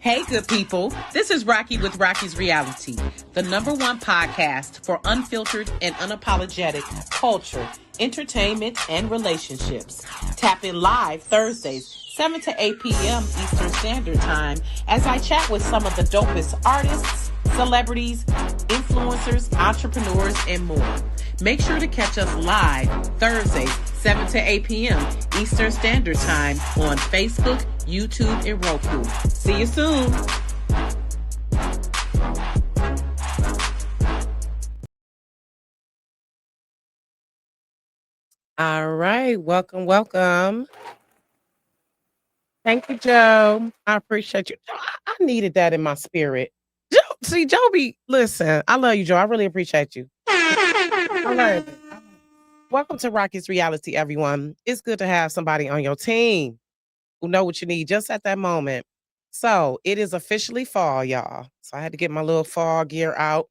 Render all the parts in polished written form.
Hey, good people. This is Rocky with Rocky's Reality, the #1 podcast for unfiltered and unapologetic culture, entertainment, and relationships. Tap in live Thursdays, 7 to 8 p.m. Eastern Standard Time, as I chat with some of the dopest artists, celebrities, influencers, entrepreneurs, and more. Make sure to catch us live Thursdays, 7 to 8 p.m. Eastern Standard Time on Facebook, YouTube, and Roku. See you soon. All right. Welcome. Thank you, Joe. I appreciate you. I needed that in my spirit. Joby, listen, I love you, Joe. I really appreciate you. I love it. Welcome to Rocky's Reality, everyone. It's good to have somebody on your team who know what you need just at that moment. So it is officially fall, y'all. So I had to get my little fall gear out.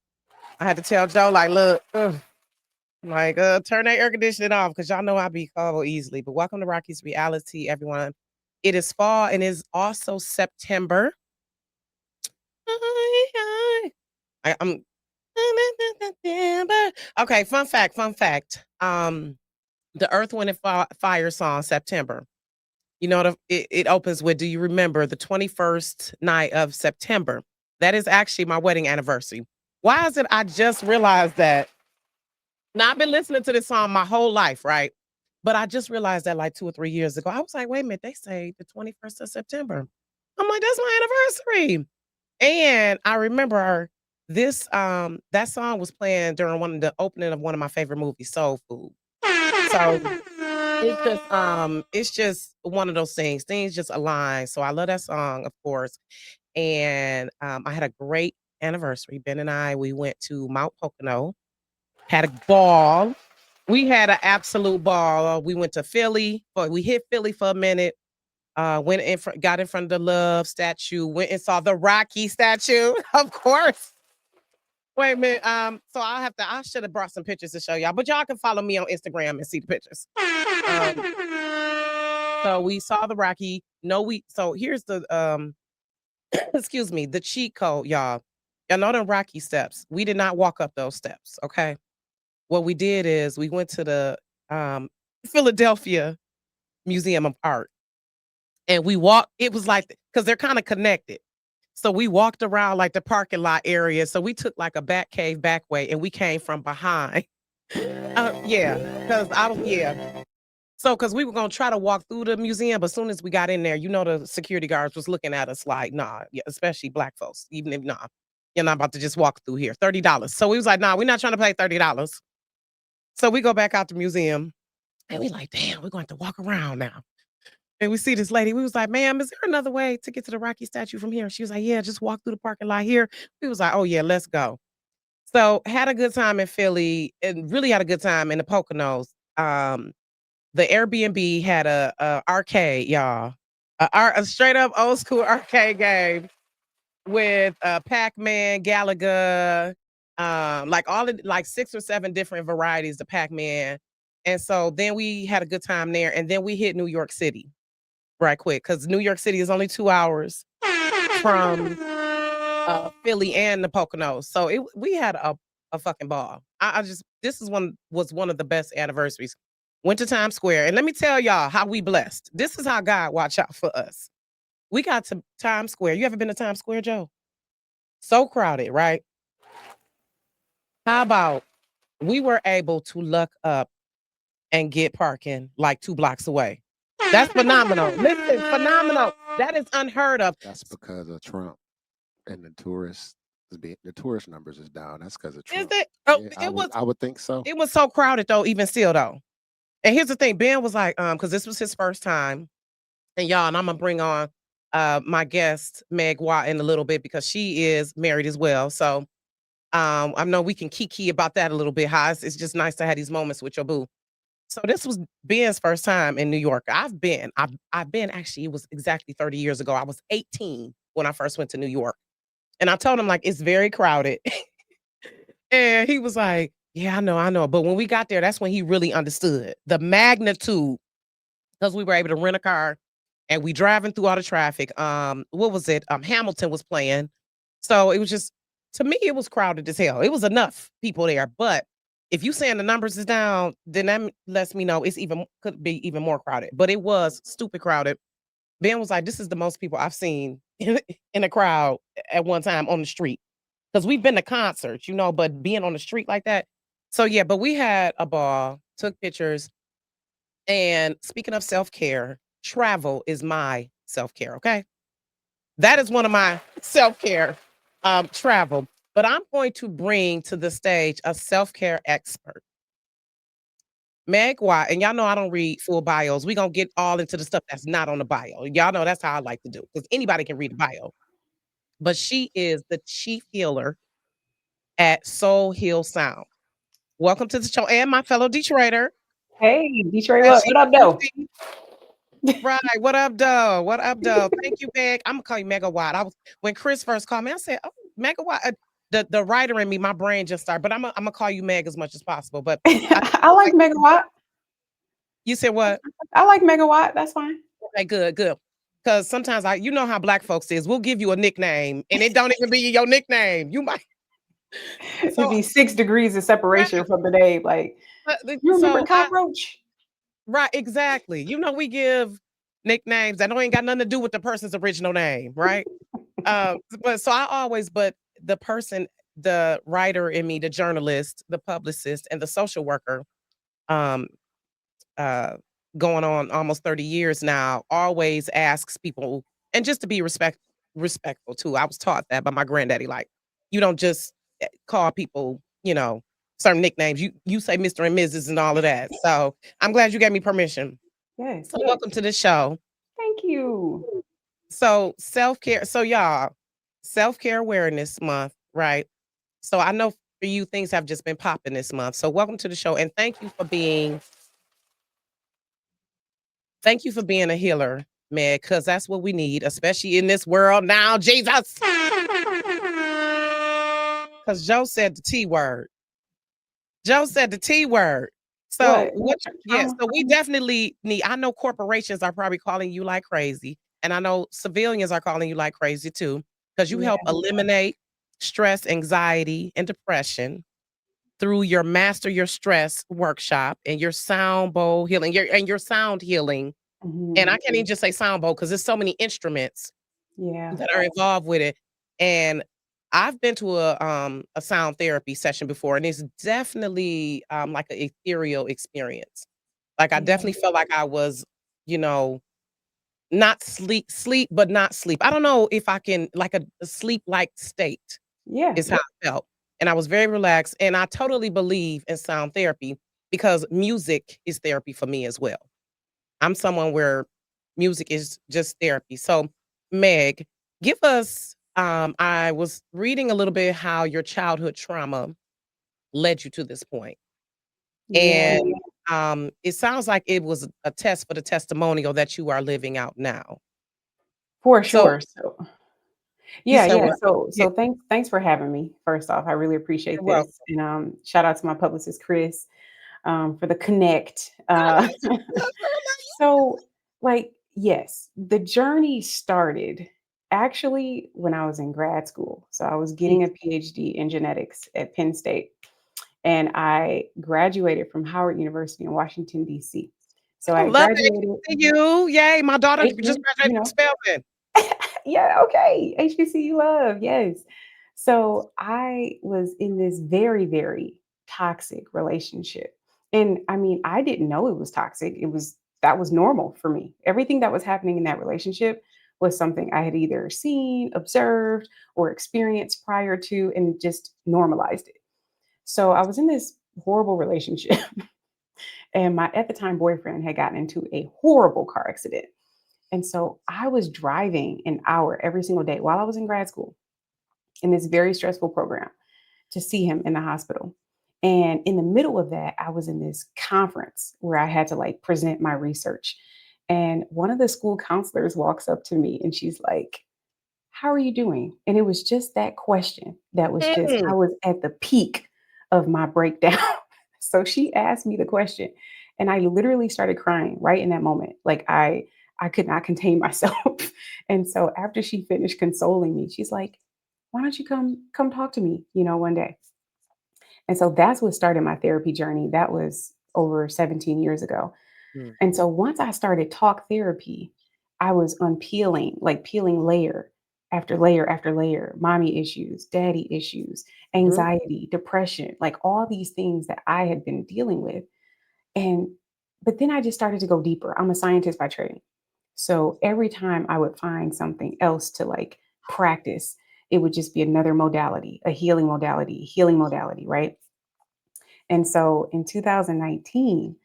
I had to tell Joe, like, look, turn that air conditioning off because y'all know I be cold easily. But welcome to Rocky's Reality, everyone. It is fall and is also September. I'm okay. Fun fact. The Earth, Wind, and Fire song September. You know, it opens with, do you remember the 21st night of September? That is actually my wedding anniversary. Why is it I just realized that? Now, I've been listening to this song my whole life, right? But I just realized that like 2 or 3 years ago. I was like, wait a minute, they say the 21st of September. I'm like, that's my anniversary. And I remember that song was playing during the opening of one of my favorite movies, Soul Food. So it's just one of those things. Things just align. So I love that song, of course. And I had a great anniversary. Ben and I, we went to Mount Pocono, had a ball. We had an absolute ball. We went to Philly, but we hit Philly for a minute. Got in front of the Love statue, went and saw the Rocky statue, of course. Wait a minute. I should have brought some pictures to show y'all, but y'all can follow me on Instagram and see the pictures. So we saw the Rocky. So here's the excuse me, the cheat code, y'all. Y'all know the Rocky steps. We did not walk up those steps, okay? What we did is we went to the Philadelphia Museum of Art. And we walked, it was like, because they're kind of connected. So we walked around like the parking lot area. So we took like a back cave back way and we came from behind. Yeah, So because we were gonna try to walk through the museum, but as soon as we got in there, you know, the security guards was looking at us like, nah, yeah, especially black folks, even if nah, you're not about to just walk through here. $30. So we was like, nah, we're not trying to pay $30. So we go back out the museum and we like, damn, we're going to walk around now. And we see this lady. We was like, ma'am, is there another way to get to the Rocky statue from here? She was like, yeah, just walk through the parking lot here. We was like, oh yeah, let's go. So had a good time in Philly and really had a good time in the Poconos. The Airbnb had a arcade, y'all. A straight up old school arcade game with Pac-Man, Galaga, like 6 or 7 different varieties of Pac-Man. And so then we had a good time there. And then we hit New York City right quick because New York City is only 2 hours from Philly and the Poconos. So we had a fucking ball. This was one of the best anniversaries. Went to Times Square. And let me tell y'all how we blessed. This is how God watch out for us. We got to Times Square. You ever been to Times Square, Joe? So crowded, right? How about we were able to luck up and get parking like 2 blocks away. That's phenomenal. Listen, phenomenal. That is unheard of. That's because of Trump and the tourist numbers is down. That's because of Trump. Is it? Oh, yeah, I would think so. It was so crowded though, even still though. And here's the thing, Ben was like, because this was his first time, and y'all, and I'm gonna bring on my guest Meg Watt in a little bit because she is married as well. So I know we can kiki about that a little bit. How it's just nice to have these moments with your boo. So this was Ben's first time in New York. I've been actually, it was exactly 30 years ago. I was 18 when I first went to New York. And I told him like it's very crowded. And he was like, yeah, I know. But when we got there, that's when he really understood the magnitude because we were able to rent a car and we driving through all the traffic. What was it? Hamilton was playing. So it was just to me, it was crowded as hell. It was enough people there. But if you saying the numbers is down, then that lets me know it's even could be even more crowded. But it was stupid crowded. Ben was like, "This is the most people I've seen in a crowd at one time on the street." Because we've been to concerts, but being on the street like that. So yeah, but we had a ball, took pictures, and speaking of self-care, travel is my self-care, okay? That is one of my self-care, travel. But I'm going to bring to the stage a self-care expert, Meg Watt, and y'all know I don't read full bios. We gonna get all into the stuff that's not on the bio. Y'all know that's how I like to do because anybody can read a bio. But she is the chief healer at Soul Hill Sound. Welcome to the show, and my fellow Detroiter, Hey, Detroit, as what she up, though? MC. Right. What up, though? What up, though? Thank you, Meg. I'm gonna call you Megawatt. I was when Chris first called me, I said, "Oh, Megawatt." The writer in me, my brain just started, but I'm gonna call you Meg as much as possible. But I I like like megawatt. you said what? I like megawatt. That's fine. Okay, good, good. Because sometimes you know how black folks is. We'll give you a nickname, and it don't even be your nickname. You might It'd so be 6 degrees of right. separation from the name. Like, you remember So cockroach? right, exactly. We give nicknames that don't ain't got nothing to do with the person's original name, right? But so I always, but the person, the writer in me, the journalist, the publicist, and the social worker, um, uh, going on almost 30 years now, always asks people, and just to be respectful too. I was taught that by my granddaddy. Like, you don't just call people, certain nicknames. You say Mr. and Mrs. and all of that. So I'm glad you gave me permission. Yes. So welcome to the show. Thank you. So self-care. So y'all, self-care awareness month, right? So I know for you things have just been popping this month. So welcome to the show and thank you for being a healer, man, because that's what we need, especially in this world now, Jesus. Because Joe said the T word. Joe said the T word. So What? yeah, Trauma? so we definitely need, I know corporations are probably calling you like crazy. And I know civilians are calling you like crazy too, because you help Yeah. eliminate stress, anxiety, and depression through your Master Your Stress workshop and your sound bowl healing, your sound healing. And Mhm. I can't even just say sound bowl because there's so many instruments Yeah. that are involved with it. And I've been to a sound therapy session before, and it's definitely like an ethereal experience. Like I Yeah. definitely felt like I was, you know, not sleep, but not sleep. I don't know if I can like a sleep-like state Yeah. is how I felt. And I was very relaxed. And I totally believe in sound therapy because music is therapy for me as well. I'm someone where music is just therapy. So, Meg, give us I was reading a little bit how your childhood trauma led you to this point. Yeah. And it sounds like it was a test for the testimonial that you are living out now. For So, sure. So you yeah, said yeah. what? So Yeah, so thanks for having me. First off, I really appreciate you're welcome. this. And shout out to my publicist Chris for the connect. I love you. So, like, yes, the journey started actually when I was in grad school. So, I was Mm, getting a PhD in genetics at Penn State, and I graduated from Howard University in Washington, D.C. So, I I love graduated, HBCU. Yay, my daughter just you graduated from know, Spelman. yeah, okay, HBCU love, yes. So, I was in this very, very toxic relationship. And I mean, I didn't know it was toxic. That was normal for me. Everything that was happening in that relationship was something I had either seen, observed, or experienced prior to and just normalized it. So I was in this horrible relationship and my at the time boyfriend had gotten into a horrible car accident. And so I was driving an hour every single day while I was in grad school in this very stressful program to see him in the hospital. And in the middle of that, I was in this conference where I had to like present my research. And one of the school counselors walks up to me and she's like, "How are you doing?" And it was just that question that was just, Mm, I was at the peak of my breakdown. So she asked me the question and I literally started crying right in that moment. Like I could not contain myself. And so after she finished consoling me, she's like, "Why don't you come talk to me, one day?" And so that's what started my therapy journey. That was over 17 years ago. Mm. And so once I started talk therapy, I was unpeeling, like peeling layer after layer after layer, mommy issues, daddy issues, Mhm. anxiety, depression, like all these things that I had been dealing with. And but then I just started to go deeper. I'm a scientist by training. So every time I would find something else to like practice, it would just be another modality, a healing modality, right? And so in 2019,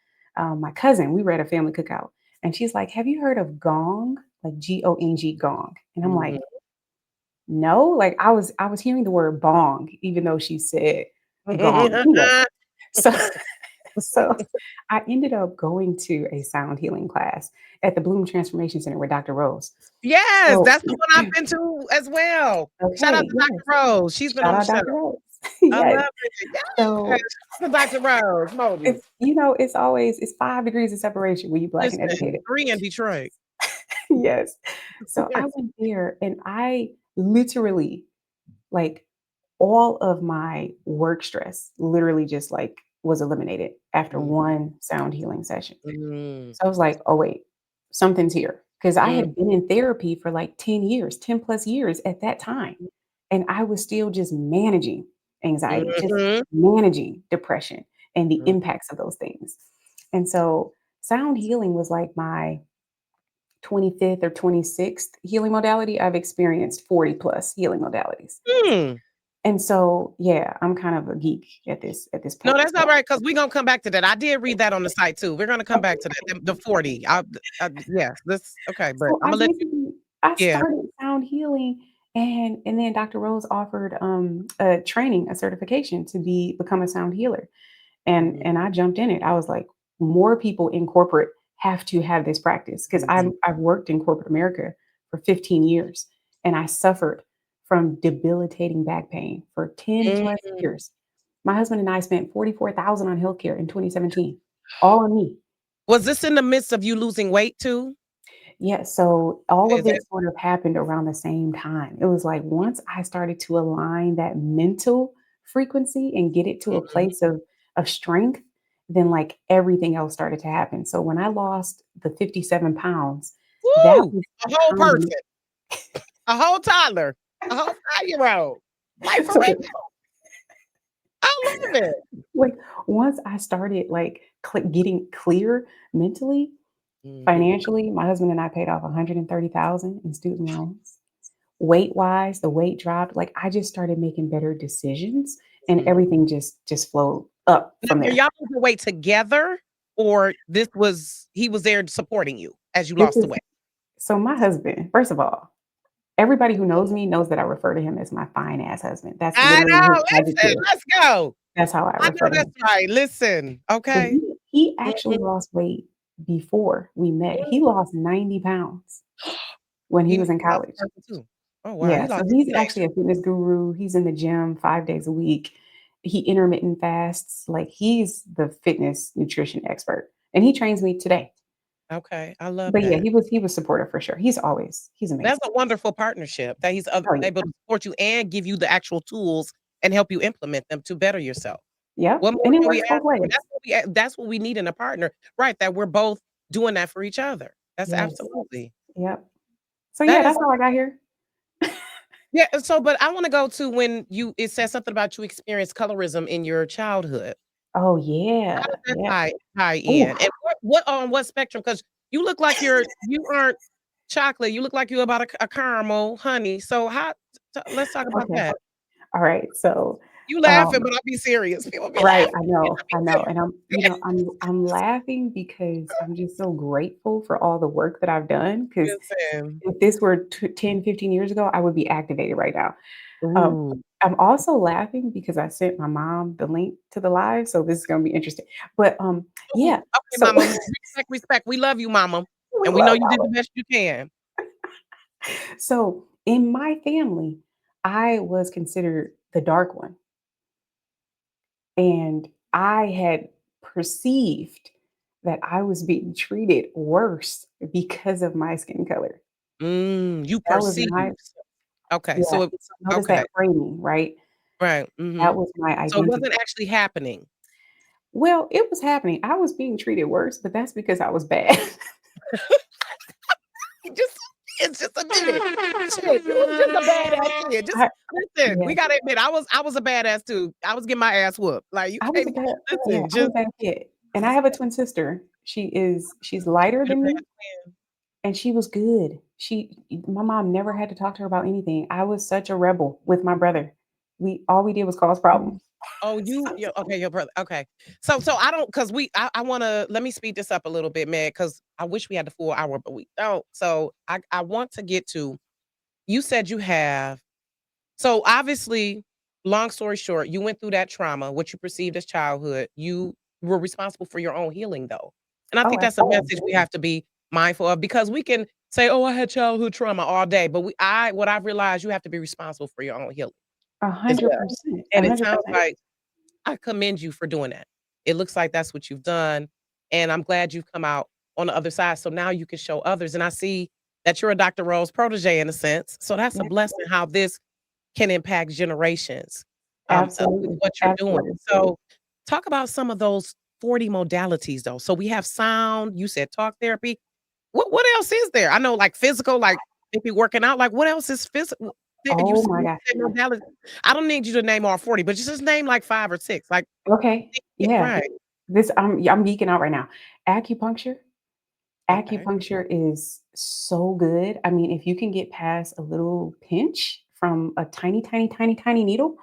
my cousin, we were at a family cookout, and she's like, "Have you heard of gong? Like Gong, gong?" And I'm Mhm. like, "No." Like I was hearing the word bong, even though she said gong. Anyway, so so I ended up going to a sound healing class at the Bloom Transformation Center with Dr. Rose. Yes, So that's the one I've been to as well. Shout out okay, to yes, Dr. Rose. She's been shout on the out show. Dr. Rose. I Yes. love it. Yes. Shout So out to Dr. Rose Moby. it's always it's 5 degrees of separation when you Black and Listen, educated. 3 in Detroit. Yes. So I went there and I literally, like, all of my work stress literally just like was eliminated after Mm, one sound healing session. mm, So I was like, oh, wait, something's here. Because I mm, had been in therapy for like 10 years, 10 plus years at that time. And I was still just managing anxiety, just mhm, managing depression and the mm. impacts of those things. And so sound healing was like my 25th or 26th healing modality. I've experienced 40 plus healing modalities. Mm. And so, yeah, I'm kind of a geek at this No, point. that's So, alright, 'cause we gonna come back to that. I did read that on the site too. We're gonna come back to that, the 40. Yeah, this okay, but so I Imma let you basically I yeah. started sound healing and then Dr. Rose offered a training, a certification to become a sound healer. And Mhm, and I jumped in it. I was like, more people in corporate have to have this practice because mhm, I've worked in corporate America for 15 years and I suffered from debilitating back pain for 10 plus mm. years. My husband and I spent 44,000 on healthcare in 2017, all on me. Was this in the midst of you losing weight too? Yeah, so all Is of that it sort of happened around the same time. It was like once I started to align that mental frequency and get it to a mhm. place of strength, then like everything else started to happen. So when I lost the 57 pounds, that Woo! was A a whole combination. person, a whole toddler, a whole 5-year-old. Like, for So real. I love it. like once I started like getting clear mentally, Mhm, financially, my husband and I paid off 130,000 in student loans. Weight-wise, the weight dropped, like, I just started making better decisions, and mhm. everything just flowed up Now from were there. y'all losing weight together, or this was he was there supporting you as you This lost the is weight? so my husband, first of all, everybody who knows me knows that I refer to him as my fine ass husband. That's I literally his know, listen, adjective. let's go. That's how I I refer know to that's him. right, listen, But okay. he Mhm. actually lost weight before we met. He lost 90 pounds when he He was in lost college. a person too. Oh, wow, Yeah, he so lost a he's teenager. actually a fitness guru. He's in the gym 5 days a week. He intermittent fasts. Like he's the fitness nutrition expert, and he trains me today. Okay, I love But yeah, that. he was supportive for sure. He's That's amazing. a wonderful partnership that he's Oh yeah. able to support you and give you the actual tools and help you implement them to better yourself. Yep. What more And it can we works ask both for? ways. That's what we need in a partner, right, that we're both doing that for each other. That's Yes. absolutely Yep. So that yeah, is that's how I got here. yeah, so but I wanna go to when you it says something about you experienced colorism in your childhood. Oh How yeah. does that Yeah. tie Ooh. in? And what on what spectrum? Because you look like you aren't chocolate, you look like you're about a caramel, honey, so how let's talk about Okay. that. All right. So You laughing, um but I'll be serious. People be right, laughing. I know, and I'm laughing because I'm just so grateful for all the work that I've done. Because Listen. if this were 10, 15 years ago, I would be activated right now. Um, Ooh. I'm also laughing because I sent my mom the link to the live, so this is gonna be interesting. But, Ooh, yeah, okay, so mama. Respect, respect. We love you, mama, we and we know love you did mama. the best you can. So, in my family, I was considered the dark one, and I had perceived that I was being treated worse because of my skin color. You That was perceive. my Okay, yeah, so it so notice okay, that framing, right? right, That was my So it identity. wasn't actually happening. Well, it was happening. I was being treated worse, but that's because I was bad. It just it's just admit it. Shit, you was just a badass kid. Just I listen, yeah, we gotta admit, I was a badass too. I was getting my ass whooped. Like, you I was a can't bad yeah, listen, I was just a bad kid, and I have a twin sister. She's lighter you're than the me, bad twin. and she was good. My mom never had to talk to her about anything. I was such a rebel with my brother. We all we did was cause problems. Oh, you okay, your brother. Okay. So I don't because I wanna let me speed this up a little bit, man, because I wish we had the full hour, but we don't. So I want to get to you said you have so obviously, long story short, you went through that trauma, what you perceived as childhood. You were responsible for your own healing though. And I Oh, think that's a message we absolutely. have to be mindful of because we can say, "Oh, I had childhood trauma all day," but what I've realized you have to be responsible for your own healing as well. 100%, And it sounds 100%. like I commend you for doing that. It looks like that's what you've done, and I'm glad you've come out on the other side, so now you can show others, and I see that you're a Dr. Rose protege in a sense, so that's a Yeah, blessing how this can impact generations, with absolutely, what you're doing. absolutely. So, talk about some of those 40 modalities, though. So we have sound, you said talk therapy. What else is there? I know, like, physical, like, maybe working out, like, what else is physical? Oh my You god. said modality. I don't need you to name all 40, but just name, like, 5 or 6, like Okay, yeah. right. I'm geeking out right now. Acupuncture Okay. Acupuncture is so good. I mean, if you can get past a little pinch from a tiny, tiny, tiny, tiny needle,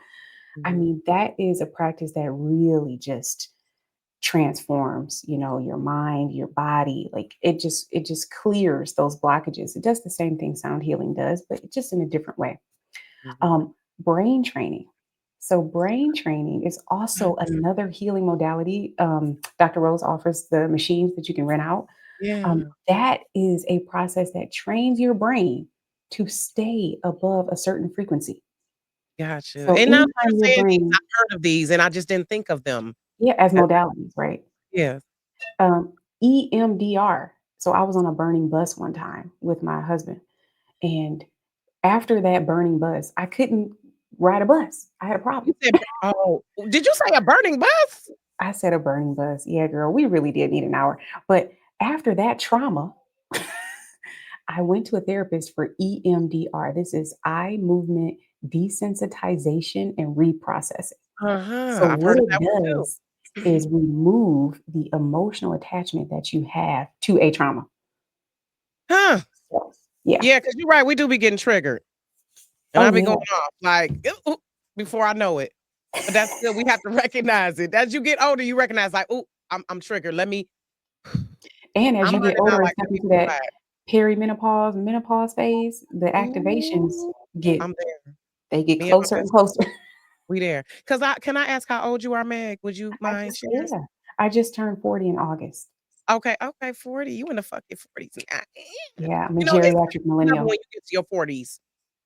I Mhm. mean, that is a practice that really just transforms, your mind, your body. Like it just clears those blockages. It does the same thing sound healing does, but it's just in a different way. Mhm. Brain training. So brain training is also another healing modality. Dr. Rose offers the machines that you can rent out. Yeah, That is a process that trains your brain to stay above a certain frequency. gotcha. So And now that anytime your you're saying these, brain, I've heard of these, and I just didn't think of them. yeah, as Uh, modalities, right? yeah. EMDR. So I was on a burning bus one time with my husband, and after that burning bus, I couldn't ride a bus. I had a You problem. said did you say a burning bus? I said a burning bus. Yeah, girl, we really did need an hour. But after that trauma, I went to a therapist for EMDR. This is eye movement desensitization and reprocessing. Uh-huh, So I've what heard of it that one does too. is remove the emotional attachment that you have to a trauma. Huh. So, yeah. Yeah, because 'cause you're right, we do be getting triggered, and Oh I be going yeah. off like, "Ooh, ooh," before I know it. But that's good, we have to recognize it. As you get older, you recognize like, "Ooh, I'm triggered. Let me." And as I'm you get learning now, older and like, step let me into that relax. perimenopause, menopause phase, the activations Ooh, get I'm there. they get Me and my closer and best closer. we there. 'Cause can I ask how old you are, Meg? Would you mind sharing? Yeah. I just turned 40 in August. Okay, okay, 40. You in the fucking 40s now. Yeah, I'm a It's geriatric a level when millennial. you get to your 40s.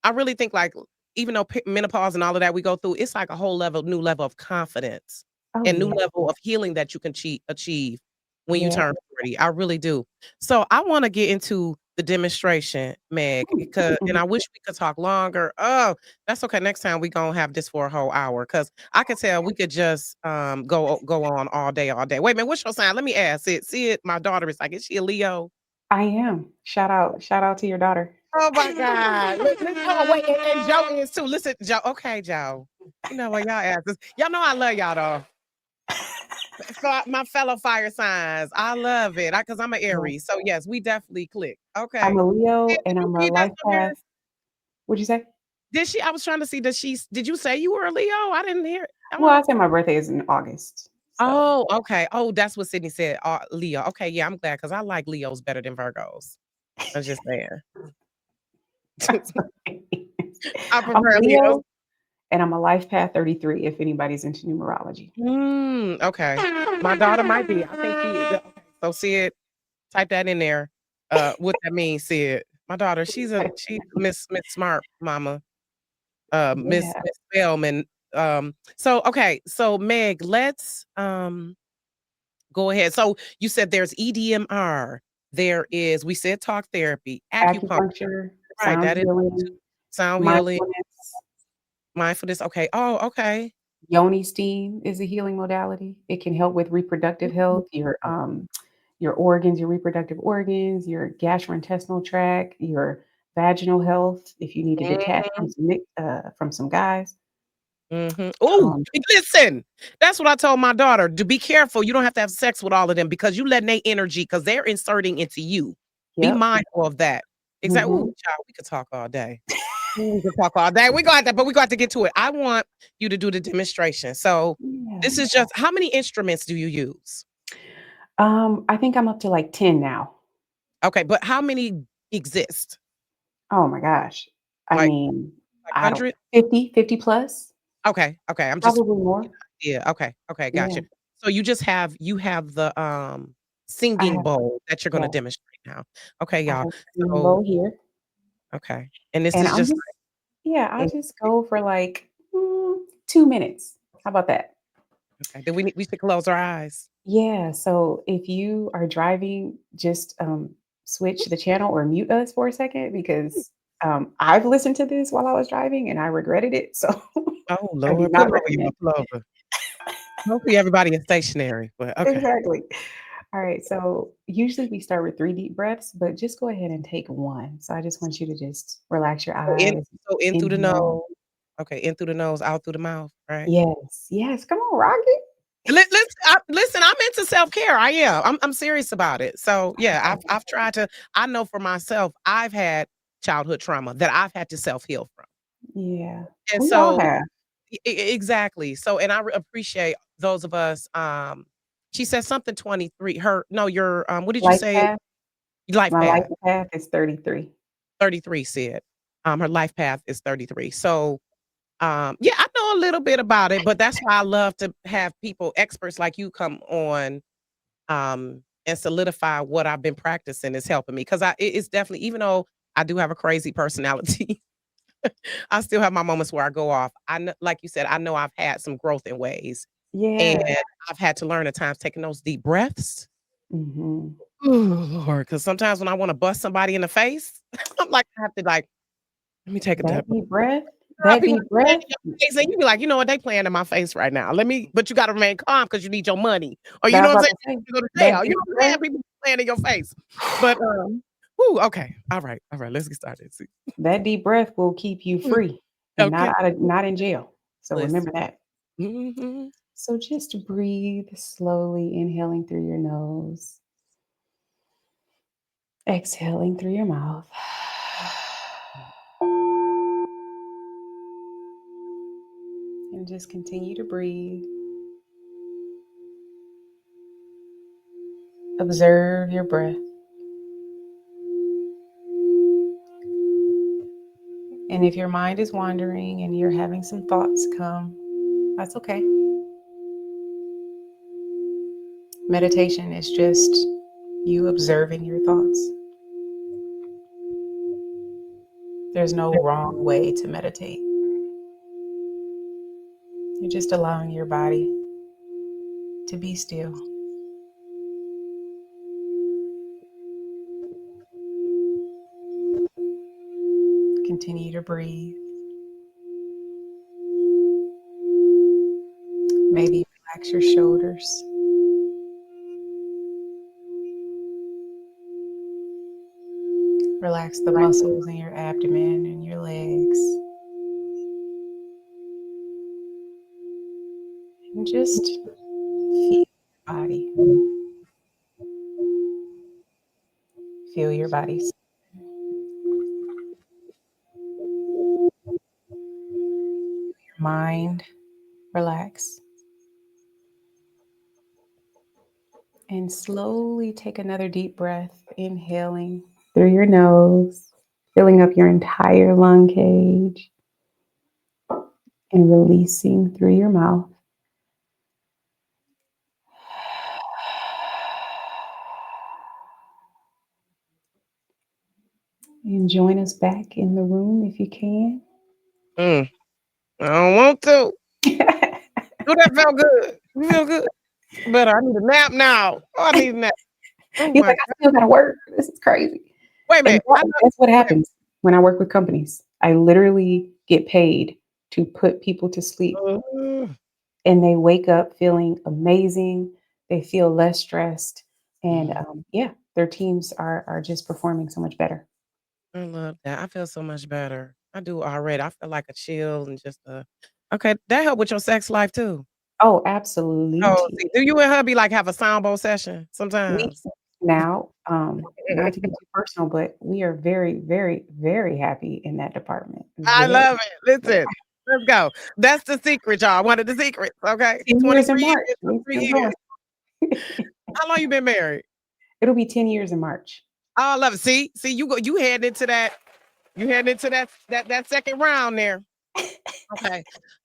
I really think, like, even though menopause and all of that we go through, it's like a whole new level of confidence Oh and new yeah. level of healing that you can achieve when you Yeah. turn 40. I really do. So I wanna get into the demonstration, Meg, and Mhm. I wish we could talk longer. Oh, that's okay. Next time we gonna have this for a whole hour because I could tell we could just go on all day, all day. Wait a minute, what's your sign? Let me ask it. See it. My daughter is like, is she a Leo? I am. Shout out to your daughter. Oh my God. Oh, wait, and Joe is too. Listen, Joe. Okay, Joe. You know what y'all ask this. Y'all know I love y'all though. My fellow fire signs. I love it. Cause I'm an Yeah. Aries. So yes, we definitely click. I'm Okay. a Did Leo and you I'm a read that life somewhere? path. What'd you say? Did she? I was trying to see, did you say you were a Leo? I didn't hear it. Well, I said my birthday is in August. So Oh, okay. Oh, that's what Sydney said. Leo. Okay, yeah, I'm glad because I like Leos better than Virgos. I'm just saying. I I'm a prefer Leos. Leo and I'm a life path 33 if anybody's into numerology. Okay. My daughter might be. I think she is. Okay. So Sid, type that in there. What that means, Sid. My daughter, she's Miss Smart Mama. Yeah. Miss Spellman. So okay, so Meg, let's go ahead. So you said there's EDMR. There is, we said talk therapy, acupuncture. Acupuncture, Right. sound That is healing, sound healing, mindfulness. mindfulness. Okay. Oh, okay. Yoni steam is a healing modality. It can help with reproductive health, your organs, your reproductive organs, your gastrointestinal tract, your vaginal health. If you need to detach Mhm. from some guys, Oh, um, listen, that's what I told my daughter. To be careful. You don't have to have sex with all of them because you letting their energy because they're inserting into you. Be yep. mindful of that. Exactly. Ooh, Hmm. child, we could talk all day. We could talk all day. We got that, but we got to get to it. I want you to do the demonstration. So Yeah. this is just how many instruments do you use? I think I'm up to like 10 now. Okay, but how many exist? Oh my gosh. I Like mean, like I don't 100? 50 plus, Okay, okay. I'm just probably more. yeah, okay, okay, Yeah. gotcha. So you have the I singing have, bowl that you're gonna yeah, demonstrate now. Okay, I y'all. have singing So bowl here. okay. And this And is I'm just just, yeah, I like just go for like 2 minutes. How about that? okay. Do we should close our eyes. Yeah. So if you are driving, just switch the channel or mute us for a second because I've listened to this while I was driving and I regretted it. So Oh I do Lord, pull not over, y'all, recommend. pull over. Hopefully everybody is stationary, but okay. Exactly. All right. So usually we start with 3 deep breaths, but just go ahead and take one. So I just want you to just relax your So in eyes, so in through the inhale. nose. Okay, in through the nose, out through the mouth, right? Yes. Yes. Come on, Rocket. Listen, I'm into self-care. I am. I'm serious about it. So yeah, I've tried to I know for myself, I've had childhood trauma that I've had to self-heal from. Yeah. And We all so have exactly. So and appreciate those of us, she said something 23. Her no, your what did you life say? path. Life My life path. path is 33. 33 said. Her life path is 33. So yeah, I know a little bit about it, but that's why I love to have people, experts like you come on and solidify what I've been practicing is helping me. Cause it's definitely, even though I do have a crazy personality, I still have my moments where I go off. I know, like you said, I know I've had some growth in ways and Yeah. I've had to learn at times taking those deep breaths. Mhm. Ooh, Lord, because sometimes when I want to bust somebody in the face, I'm like, I have to like, let me take a That deep deep breath, girl, that people deep breath, playing in your face, and you be like, "You know what? They playing in my face right now. Let me," but you gotta remain calm because you need your money, or you that I know was what I'm about saying? to say, You go to that jail. You deep know what I'm saying? breath, People playing in your face. But, woo, okay. All right, let's get started. See. that deep breath will keep you Mm, free and okay. not in jail. So Listen. remember that. Mhm. So just breathe slowly, inhaling through your nose, exhaling through your mouth. And just continue to breathe. Observe your breath. And if your mind is wandering and you're having some thoughts come, that's okay. Meditation is just you observing your thoughts. There's no wrong way to meditate. You're just allowing your body to be still. Continue to breathe. Maybe relax your shoulders. Relax the muscles in your abdomen and your legs. And just feel your body. Feel your body. Your mind relax. And slowly take another deep breath, inhaling through your nose, filling up your entire lung cage, and releasing through your mouth. And join us back in the room if you can. Mm, I don't want to. Ooh, that felt good. You feel good? But I need a nap now. Oh, I need a nap. Oh He's my like, god. I still gotta work. This is crazy. Wait a And minute. I know. that's what Go ahead. happens when I work with companies. I literally get paid to put people to sleep, Mm, and they wake up feeling amazing. They feel less stressed, and mhm. yeah, their teams are just performing so much better. I love that. I feel so much better. I do already. I feel like a chill and just a okay. That help with your sex life too. Oh, Oh, absolutely. see, do you and hubby like have a sound bowl session We sometimes? now, not to be too personal, but we are very, very, very happy in that department. I Very, love it. very Listen, let's go. That's the secret, y'all. One of the secrets. Okay, 10 years in 23 March. years, We still 23 years. going. How long you been married? It'll be 10 years in March. Oh, I love it. See, you go. You heading into that. You heading into that second round there. Okay.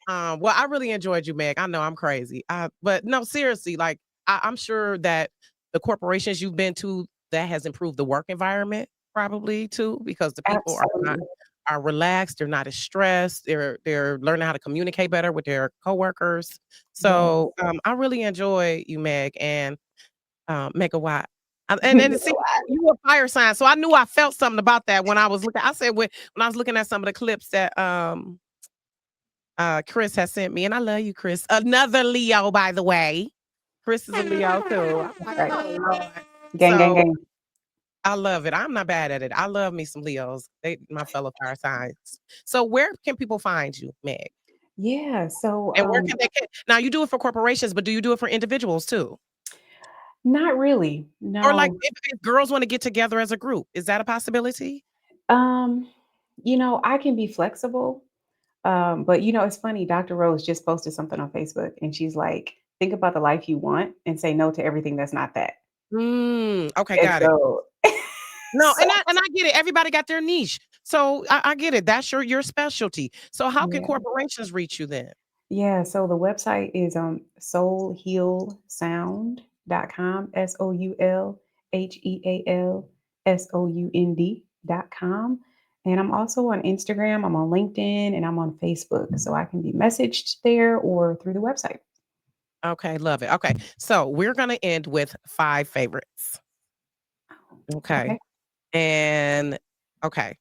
Well, I really enjoyed you, Meg. I know I'm crazy. But no, seriously, like I'm sure that the corporations you've been to that has improved the work environment probably too, because the people are not Absolutely. are relaxed, they're not as stressed, they're learning how to communicate better with their coworkers. Yes. So I really enjoy you, Meg, and Meg a Watt. And see, you a fire sign, so I knew I felt something about that when I was looking. I said when I was looking at some of the clips that Chris has sent me, and I love you, Chris. Another Leo, by the way. Chris is a Leo too. I'm like, Right. oh Lord. Gang, gang, So gang. I love it. I'm not bad at it. I love me some Leos. They my fellow fire signs. So where can people find you, Meg? Yeah. So, And where can they get now you do it for corporations, but do you do it for individuals too? not really. Or like No. if girls want to get together as a group, is that a possibility? Um, I can be flexible. But it's funny, Dr. Rose just posted something on Facebook and she's like, think about the life you want and say no to everything that's not that. Okay, And got it. so, No, so and I get it. Everybody got their niche. So I get it. That's your specialty. So how can yeah. corporations reach you then? Yeah. So the website is soulhealsound.com, SOULHEALSOUND.com. And I'm also on Instagram, I'm on LinkedIn, and I'm on Facebook. So I can be messaged there or through the website. Okay, love it. Okay. So we're gonna end with 5 favorites. Okay. Okay. And okay.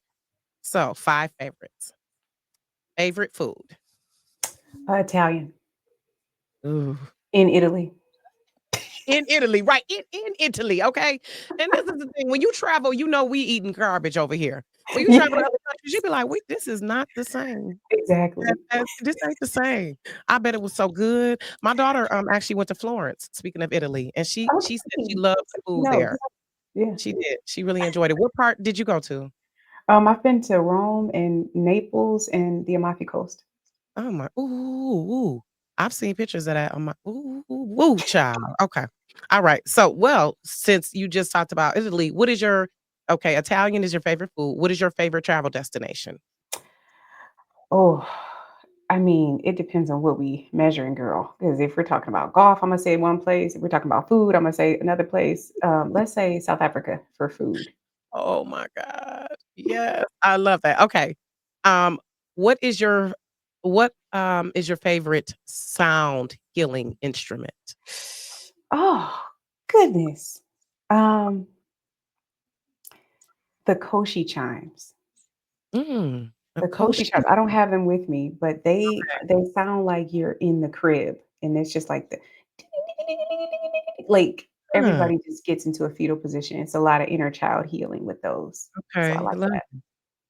So 5 favorites. Favorite food. Italian Ooh. in Italy. In Italy, right? In Italy, okay? And this is the thing, when you travel, you know we eating garbage over here. When you Yeah, travel to other countries, you be like, "Wait, this is not the same. exactly. This ain't the same." I bet it was so good. My daughter, actually went to Florence, speaking of Italy, and she said she Okay. loved So the she food knows. there. Yeah. She did. She really enjoyed it. What part did you go to? I've been to Rome and Naples and the Amalfi Coast. Oh my ooh. I've seen pictures of that on my ooh, child. Okay. All right. So, well, since you just talked about Italy, what is your okay, Italian is your favorite food. What is your favorite travel destination? Oh, I mean, it depends on what we measuring, girl. Because if we're talking about golf, I'm gonna say one place. If we're talking about food, I'm gonna say another place. Let's say South Africa for food. Oh my God. Yes. I love that. Okay. Um, what is your favorite sound healing instrument? Oh goodness. Um, the Koshi chimes. A The Koshi Koshi. chimes. I don't have them with me, but they sound like you're in the crib, and it's just like the like Huh. everybody just gets into a fetal position. It's a lot of inner child healing with those. So I Okay. like that.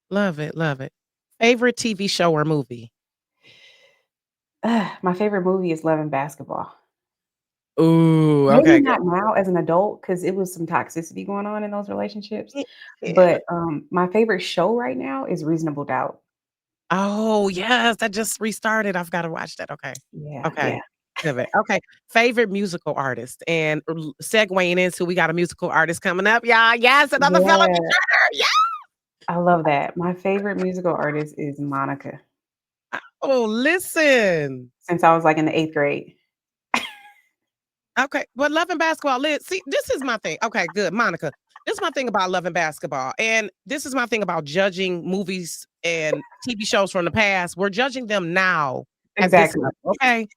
Love it. Love it. Favorite TV show or movie? My favorite movie is Love and Basketball. Ooh, Maybe okay, good. not now as an adult because it was some toxicity going on in those relationships. Yeah. But my favorite show right now is Reasonable Doubt. Oh, yes, that just restarted. I've gotta watch that. Okay. Yeah, Okay. yeah, Love it. Okay. Favorite musical artist and segueing into we got a musical artist coming up, y'all. Yes, another fellow yeah. Detroiter. Yeah. I love that. My favorite musical artist is Monica Oh, listen. since I was like in the 8th grade. Okay. But loving basketball, see, this is my thing. Okay, good. Monica. This is my thing about loving basketball. And this is my thing about judging movies and TV shows from the past. We're judging them now at this Exactly. level. Okay.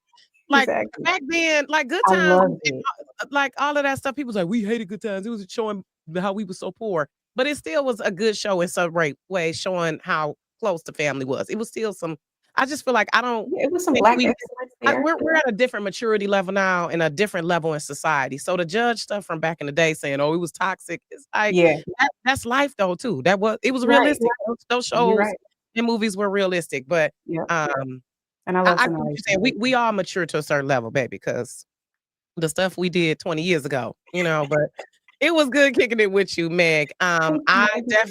Like, Exactly. back then, like, Good I Times loved and it. like, all of that stuff, people was like, "We hated Good Times." It was showing how we were so poor, but it still was a good show in some way showing how close the family was. It was still some I just feel like I don't Yeah, it was some think black we excellence there. we're at a different maturity level now and a different level in society. So to judge stuff from back in the day saying, "Oh, it was toxic," it's like Yeah, that's life though too. It was right. realistic. Those You're shows right. and movies were realistic, but Yep. um And I I love get some what you're saying. We all mature to a certain level, baby, because the stuff we did 20 years ago, but it was good kicking it with you, Meg. Thank you. I Thank you so much.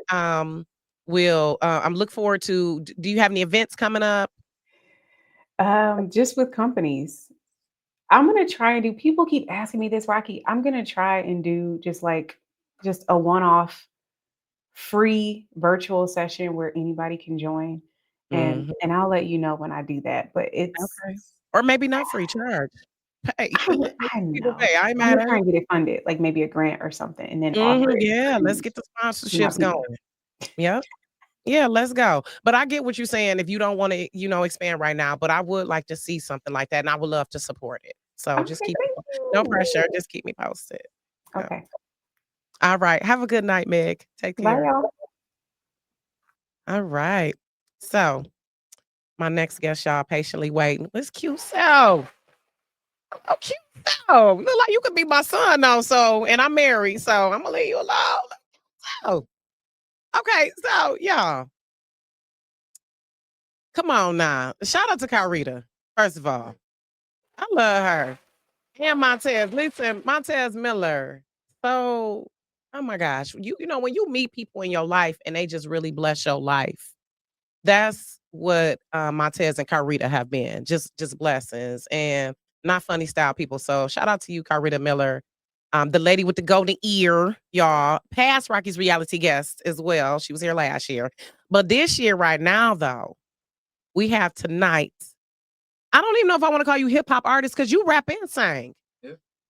definitely will I'm look forward to do you have any events coming up? Just with companies. I'm gonna try and do people keep asking me this, Rocky. I'm gonna try and do just a one-off free virtual session where anybody can join. And Mhm. and I'll let you know when I do that. But it's Okay. Or maybe not free charge. Pay. Let I people know. pay. I ain't I'm mad gonna at try it. and get it funded, like maybe a grant or something, and then offer Mhm, it yeah, let's to get the my sponsorships people. going. Yep. Yeah, let's go. But I get what you're saying if you don't wanna, expand right now, but I would like to see something like that, and I would love to support it. So Okay, just keep me thank no you. pressure, just keep me posted. Yeah. Okay. Alright, have a good night, Meg. Take Bye, care. y'all. Alright. So, my next guest, y'all patiently waiting. It's cute self. Oh, cute self. Look like you could be my son now, so and I'm married, so Imma leave you alone. Oh, okay, so y'all, come on now. Shout out to Kyrita, first of all. I love her. And Montez. Listen, Montez Miller. So, oh my gosh, when you meet people in your life and they just really bless your life, that's what Montez and Kyrita have been. Just blessings and not funny style people. So shout out to you, Kyrita Miller. The lady with the golden ear, y'all. Past Rocky's reality guest as well. She was here last year. But this year, right now, though, we have tonight. I don't even know if I want to call you hip hop artist because you rap and sing.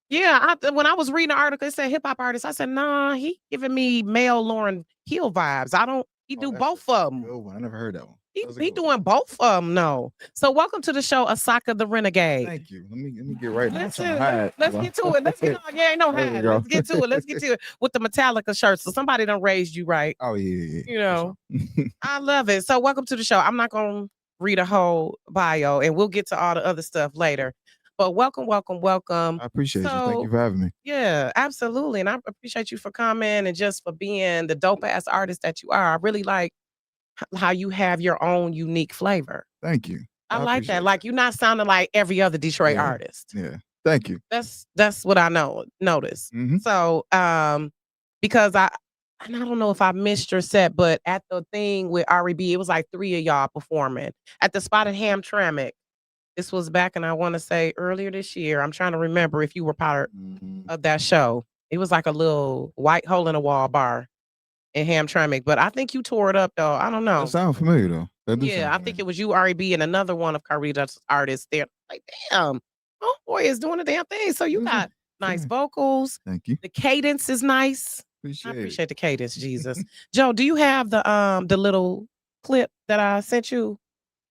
Yeah, when I was reading the article, it said hip hop artist. I said, nah, he giving me male Lauren Hill vibes. I don't. He Oh, do that's a both of them. good one. I never heard that one. He, That's a he good one. doing both of them. No. So welcome to the show, Asaka the Renegade. Thank you. Let me get right now. I'm trying Listen, to hide. let's get to it. Let's get on. Yeah, ain't no There we hide. go. Let's get to it. Let's get to it with the Metallica shirt. So somebody done raised you right. Oh yeah. You For know, sure. I love it. So welcome to the show. I'm not gonna read a whole bio, and we'll get to all the other stuff later. But welcome, welcome, welcome. I appreciate you. Thank you So for having me. yeah, absolutely. And I appreciate you for coming and just for being the dope ass artist that you are. I really like how you have your own unique flavor. Thank you. I I like that. appreciate Like you're not sounding like every other Detroit Yeah. artist. Yeah. Thank you. That's what I notice. Mhm. So because and I don't know if I missed your set, but at the thing with R.E.B., it was like 3 of y'all performing at the spot at Hamtramck. This was back and I wanna say earlier this year. I'm trying to remember if you were part Mhm. of that show. It was like a little white hole in the wall bar in Hamtramck, but I think you tore it up though. I don't know. That sounds familiar though. That do Yeah, sound I think familiar. it was you, R.E.B., and another one of Carita's artists there. Like, damn, oh boy is doing the damn thing. So you Yeah. got nice Yeah. vocals. Thank you. The cadence is nice. I Appreciate it. appreciate the cadence, Jesus. Joe, do you have the little clip that I sent you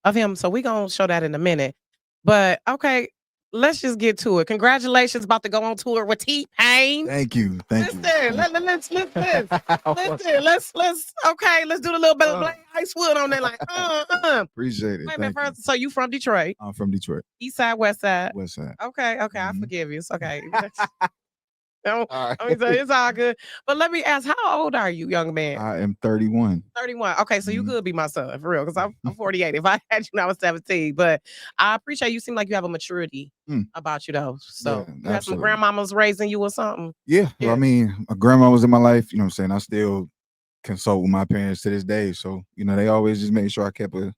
of him? So we gonna show that in a minute. But okay, let's just get to it. Congratulations, about to go on tour with T-Pain. Thank you. Thank you. Listen, let's let's do the little bit of Black Icewood on there, like Appreciate it. Wait a minute, Thank you. first, so you from Detroit? I'm from Detroit. East side, west side? West Side. Okay, I Mhm. forgive you. It's okay. Don't All right. I mean, so it's all good. But let me ask, how old are you, young man? I am 31. 31. Okay, so you Mhm. could be my son for real, because I'm 48. If I had you when I was 17, but I appreciate you. Seem like you have a maturity Mm. about you though. So Yeah, you had some absolutely. grandmamas raising you or something. Yeah. Well, I Yeah. mean, my grandma was in my life, you know what I'm saying? I still consult with my parents to this day. So, they always just made sure I kept a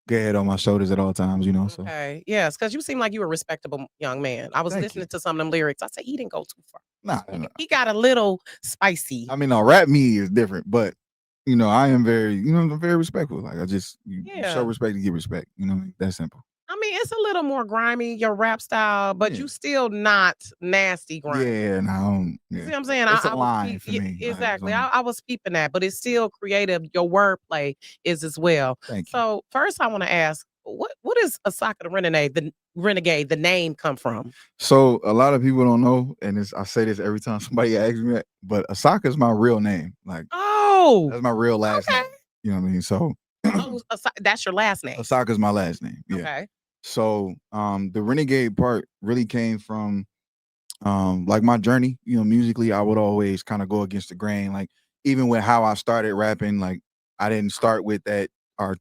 good head on my shoulders at all times, so Okay. Yes, because you seem like you a respectable young man. I was Thank listening you. to some of them lyrics. I said he didn't go too far. Nah. He got a little spicy. I mean, no, rap me is different, but I am very, I'm very respectful. Like I just you show Yeah. respect to get respect. That's simple. I mean, it's a little more grimy, your rap style, but Yeah. you still not nasty grimy. Yeah, no, You yeah. see what I'm saying? It's a I was line for me. exactly. I was peeping that, but it's still creative. Your wordplay is as well. Thank you. So first, I want to ask, what is Asaka the Renegade, the name come from? So a lot of people don't know, and I say this every time somebody asks me that, but Asaka is my real name. Like Oh, that's my real last okay. name. You know what I mean? So Oh, that's your last name. Asaka is my last name. Yeah. Okay. So the Renegade part really came from like my journey, musically. I would always kind of go against the grain. Like even with how I started rapping, like I didn't start with that our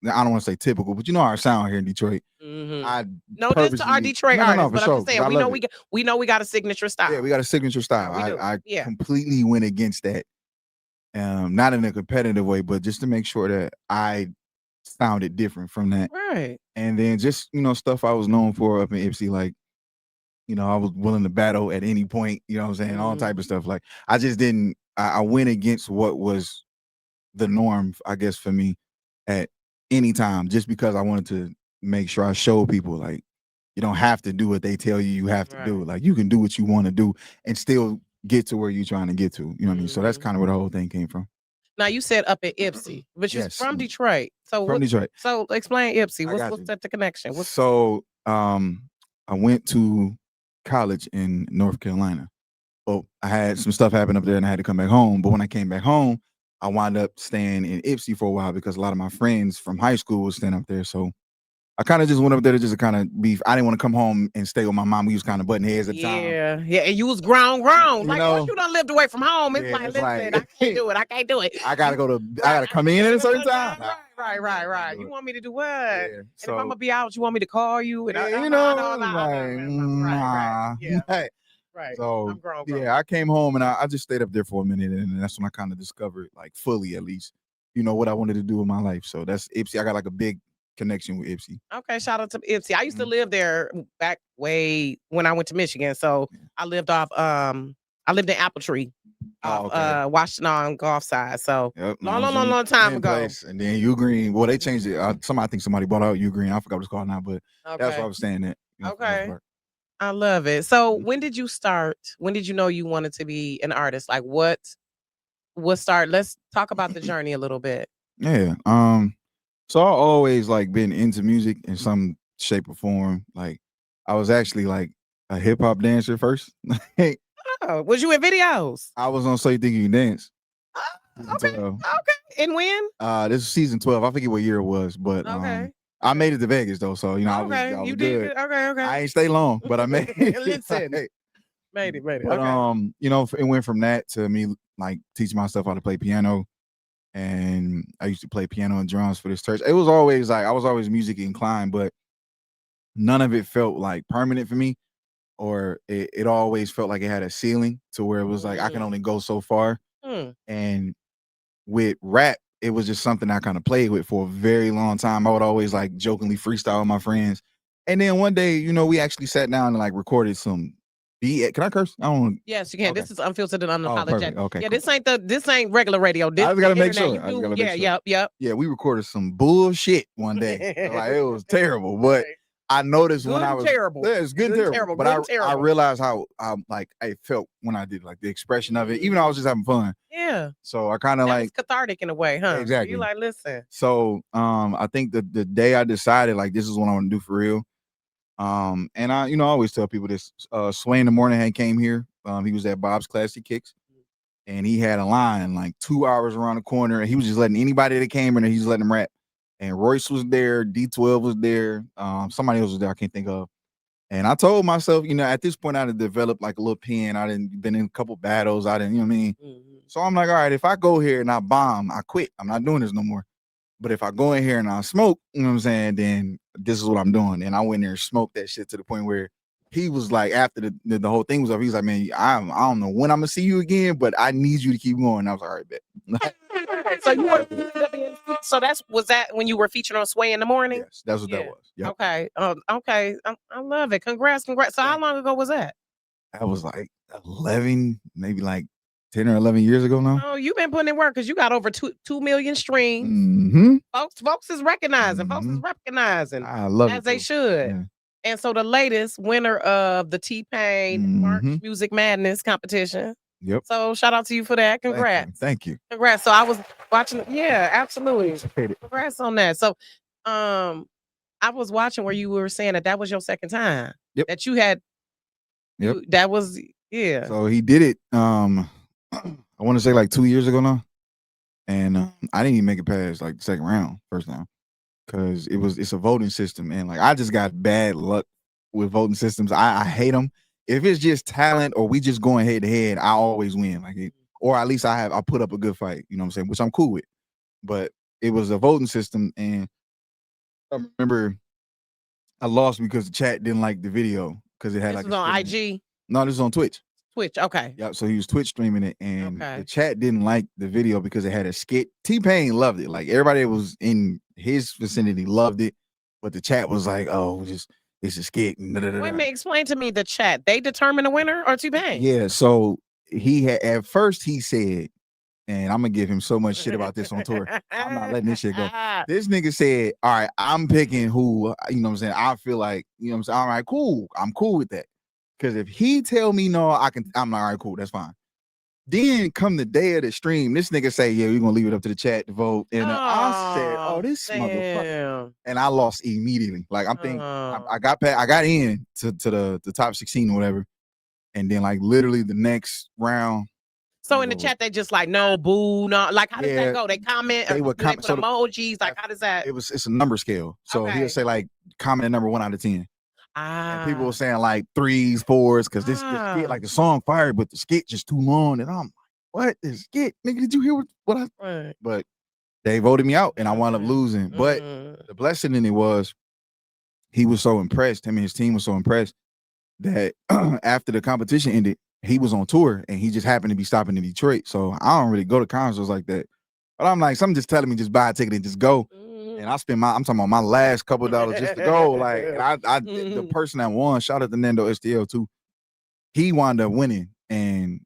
I don't want to say typical, but our sound here in Detroit. Mm-hmm. I No, this to our purposely Detroit no, artists, for but I'm sure, just 'cause saying I love it. we know we got a signature style. Yeah, we got a signature style. Yeah, we do. I Yeah. completely went against that. Not in a competitive way, but just to make sure that I sounded different from that. Right. And then just, stuff I was known for up in Ipsy, like, I was willing to battle at any point, you know what I'm saying? All type of stuff. Like I just didn't I went against what was the norm, I guess, for me at any time, just because I wanted to make sure I showed people like you don't have to do what they tell you have to do. Right. Like you can do what you want to do and still get to where you're trying to get to. You know what I mean? So that's Mhm. kind of where the whole thing came from. Now you said up at Ipsy, but you're Yes. from Detroit. So From Detroit. So explain Ipsy. I got What's you. that the connection? So I went to college in North Carolina. Well, I had some stuff happen up there and I had to come back home. But when I came back home, I wound up staying in Ipsy for a while because a lot of my friends from high school was staying up there. So I kind of just went up there to just kind of be. I didn't want to come home and stay with my mom. We was kind of butting heads at the time. Yeah, and you was grown. Like once you done lived away from home, it's like, listen, I can't do it. I can't do it. I gotta come in at a certain time. Right. You want me to do what? Yeah. And if I'm gonna be out, you want me to call you? And nah. Right. So I'm grown. yeah, I came home and I just stayed up there for a minute, and that's when I kind of discovered, like fully at least, what I wanted to do with my life. So that's Ipsy. I got like a big connection with Ipsy. Okay, shout out to Ipsy. I used to live there back way when I went to Michigan. So I lived I lived in Apple Tree. Washington Golf side. So long time ago. Place. And then U Green. Well, they changed it. I think somebody bought out U Green. I forgot what it's called now, but that's where I was staying at. Okay. I love it. So when did you start? When did you know you wanted to be an artist? Like what started? Let's talk about the journey a little bit. Yeah. So I always like been into music in some shape or form. Like I was actually like a hip hop dancer first. Oh, was you in videos? I was on So You Think You Can Dance. Okay. And when? This is season 12. I forget what year it was, but I made it to Vegas though, so I was you good. did. Okay. I ain't stay long, but I made it. Listen. Made it. But it went from that to me like teaching myself how to play piano. And I used to play piano and drums for this church. It was always like I was always music inclined, but none of it felt like permanent for me, or it always felt like it had a ceiling to where it was like I can only go so far. And with rap, it was just something I kind of played with for a very long time. I would always like jokingly freestyle with my friends. And then one day, we actually sat down and like recorded some beat. Can I curse? I don't. Yes, you can. Okay. This is unfiltered and unapologetic. Okay. Yeah, cool. this ain't regular radio. This I just gotta make sure. Yep. Yeah, we recorded some bullshit one day. Like it was terrible, but I noticed when I was terrible. Yeah, it's good and terrible. But I realized how like I felt when I did like the expression of it, even though I was just having fun. Yeah. So I kind of like it's cathartic in a way, huh? Exactly. You like listen. So I think the day I decided like this is what I want to do for real. And I always tell people this. Sway in the Morning had came here. He was at Bob's Classic Kicks. And he had a line like 2 hours around the corner, and he was just letting anybody that came in there, he just letting them rap. And Royce was there, D12 was there, somebody else was there, I can't think of. And I told myself, at this point, I had developed like a little pen. I didn't been in a couple battles. I didn't, you know what I mean? So I'm like, all right, if I go here and I bomb, I quit. I'm not doing this no more. But if I go in here and I smoke, you know what I'm saying, then this is what I'm doing. And I went there and smoked that shit to the point where he was like, after the whole thing was over, he was like, man, I don't know when I'm gonna see you again, but I need you to keep going. And I was like, all right, bet. So was that when you were featured on Sway in the Morning? Yes, that's what that was. Yep. Okay. Okay. I love it. Congrats. So how long ago was that? That was like 11, maybe like 10 or 11 years ago now. Oh, you've been putting in work because you got over 2 million streams. Mm-hmm. Folks is recognizing. Folks is recognizing. I love it. As they should. Yeah. And so the latest winner of the T-Pain March Music Madness competition. Yep. So shout out to you for that. Congrats. Thank you. Congrats. So I was watching. Yeah, absolutely. Congrats on that. So, I was watching where you were saying that was your second time. Yep. That you had. Yep. That was yeah. So he did it. I want to say like 2 years ago now, and I didn't even make it past like the second round, first time, because it's a voting system, and like I just got bad luck with voting systems. I hate them. If it's just talent or we just going head to head, I always win. Like it, or at least I put up a good fight. You know what I'm saying? Which I'm cool with. But it was a voting system, and I remember I lost because the chat didn't like the video because it had This like was on IG. No, this was on Twitch. Twitch, okay. Yeah, so he was Twitch streaming it, and the Okay. chat didn't like the video because it had a skit. T-Pain loved it. Like everybody that was in his vicinity loved it, but the chat was like, "Oh, it's a skit." Wait a minute, explain to me the chat. They determine the winner or T-Pain? Yeah, so he had at first he said, and I'm gonna give him so much shit about this on tour. I'm not letting this shit go. This nigga said, "All right, I'm picking who, you know what I'm saying? I feel like, you know what I'm saying? All right, cool. I'm cool with that. Because if he tell me no, I'm like, all right, cool, that's fine." Then come the day of the stream, this nigga say, "Yeah, we're gonna leave it up to the chat to vote." And I said, "Oh, this motherfucker." And I lost immediately. Like I'm thinking I got in to the top 16 or whatever. And then like literally the next round. So in the chat, they just like no, boo, no. Like how does that go? They comment. They would comment. They put emojis. Like how does that? It's a number scale. So he'll say like comment number 1 out of 10. And people were saying like 3s, 4s, because this skit, like the song fired, but the skit just too long. And I'm like, what? This skit? Nigga, did you hear what I Right. But they voted me out and I wound up losing. But the blessing in it was he was so impressed. Him and his team was so impressed that after the competition ended, he was on tour and he just happened to be stopping in Detroit. So I don't really go to concerts like that. But I'm like, something just telling me just buy a ticket and just go. And I spent I'm talking about my last couple of dollars just to go. Like, and the person that won, shout out to Nando STL too. He wound up winning, and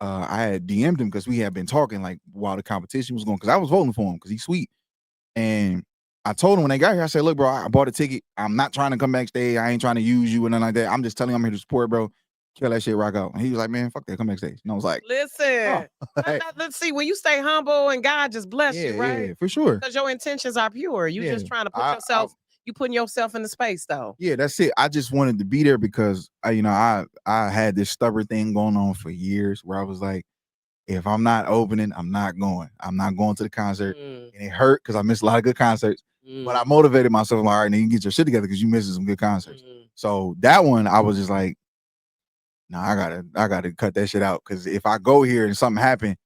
I had DM'd him because we had been talking like while the competition was going, because I was voting for him because he's sweet. And I told him when they got here, I said, "Look, bro, I bought a ticket. I'm not trying to come backstage. I ain't trying to use you and nothing like that. I'm just telling you I'm here to support, bro. Kill that shit, rock out." And he was like, "Man, fuck that, come backstage." And I was like, listen, let's see, when you stay humble and God just bless you, right? Yeah, for sure. Because your intentions are pure. You just trying to put yourself, you putting yourself in the space though. Yeah, that's it. I just wanted to be there because I had this stubborn thing going on for years where I was like, if I'm not opening, I'm not going. I'm not going to the concert. And it hurt because I missed a lot of good concerts. But I motivated myself, like, all right, now you can get your shit together because you missed some good concerts. So that one, I was just like, no, I gotta cut that shit out. Because if I go here and something happen,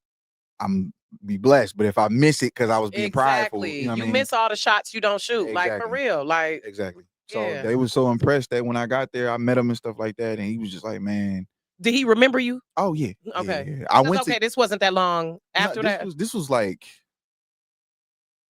I'm be blessed. But if I miss it because I was being prideful, you know what I mean? Miss all the shots you don't shoot. Exactly. Like for real. Like exactly. So they were so impressed that when I got there, I met him and stuff like that. And he was just like, man. Did he remember you? Oh yeah. Okay. Yeah. I went this wasn't that long after that. This was like,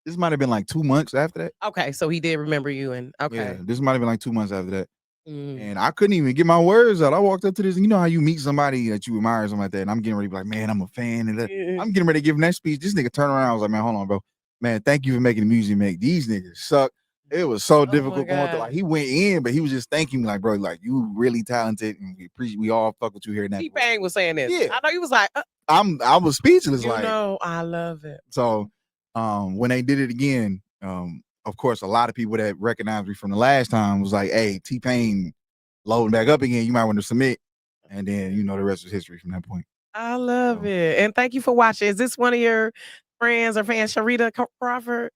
this might have been like 2 months after that. Okay, so he did remember you, and yeah, this might have been like 2 months after that. And I couldn't even get my words out. I walked up to this, and you know how you meet somebody that you admire or something like that, and I'm getting ready to be like, man, I'm a fan, and I'm getting ready to give him that speech. This nigga turned around. I was like, man, hold on, bro. Man, thank you for making the music you make. These niggas suck. It was so difficult going through. Like he went in, but he was just thanking me, like, bro, like you really talented, and we all fuck with you here. T-Pain was saying this. Yeah, I know he was like, I was speechless. You know, I love it. So, when they did it again, of course, a lot of people that recognized me from the last time was like, hey, T-Pain loading back up again. You might want to submit. And then, you know, the rest was history from that point. I love it. And thank you for watching. Is this one of your friends or fans, Sharita Crawford?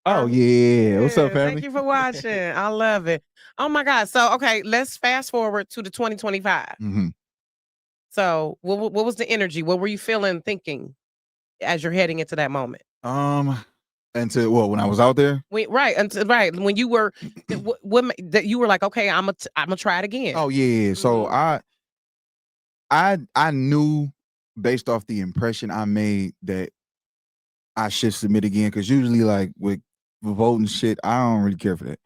Oh, yeah. What's up, family? Thank you for watching. I love it. Oh, my God. So, okay, let's fast forward to the 2025. So, what was the energy? What were you feeling, thinking as you're heading into that moment? Until when I was out there, when you were, that you were like, okay, I'm gonna try it again. Oh yeah. So I knew based off the impression I made that I should submit again, because usually like with voting shit, I don't really care for that.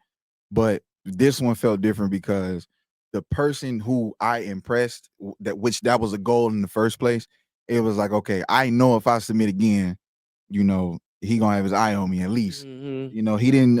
But this one felt different because the person who I impressed, that was a goal in the first place. It was like, okay, I know if I submit again, you know, he gonna have his eye on me at least. You know, he didn't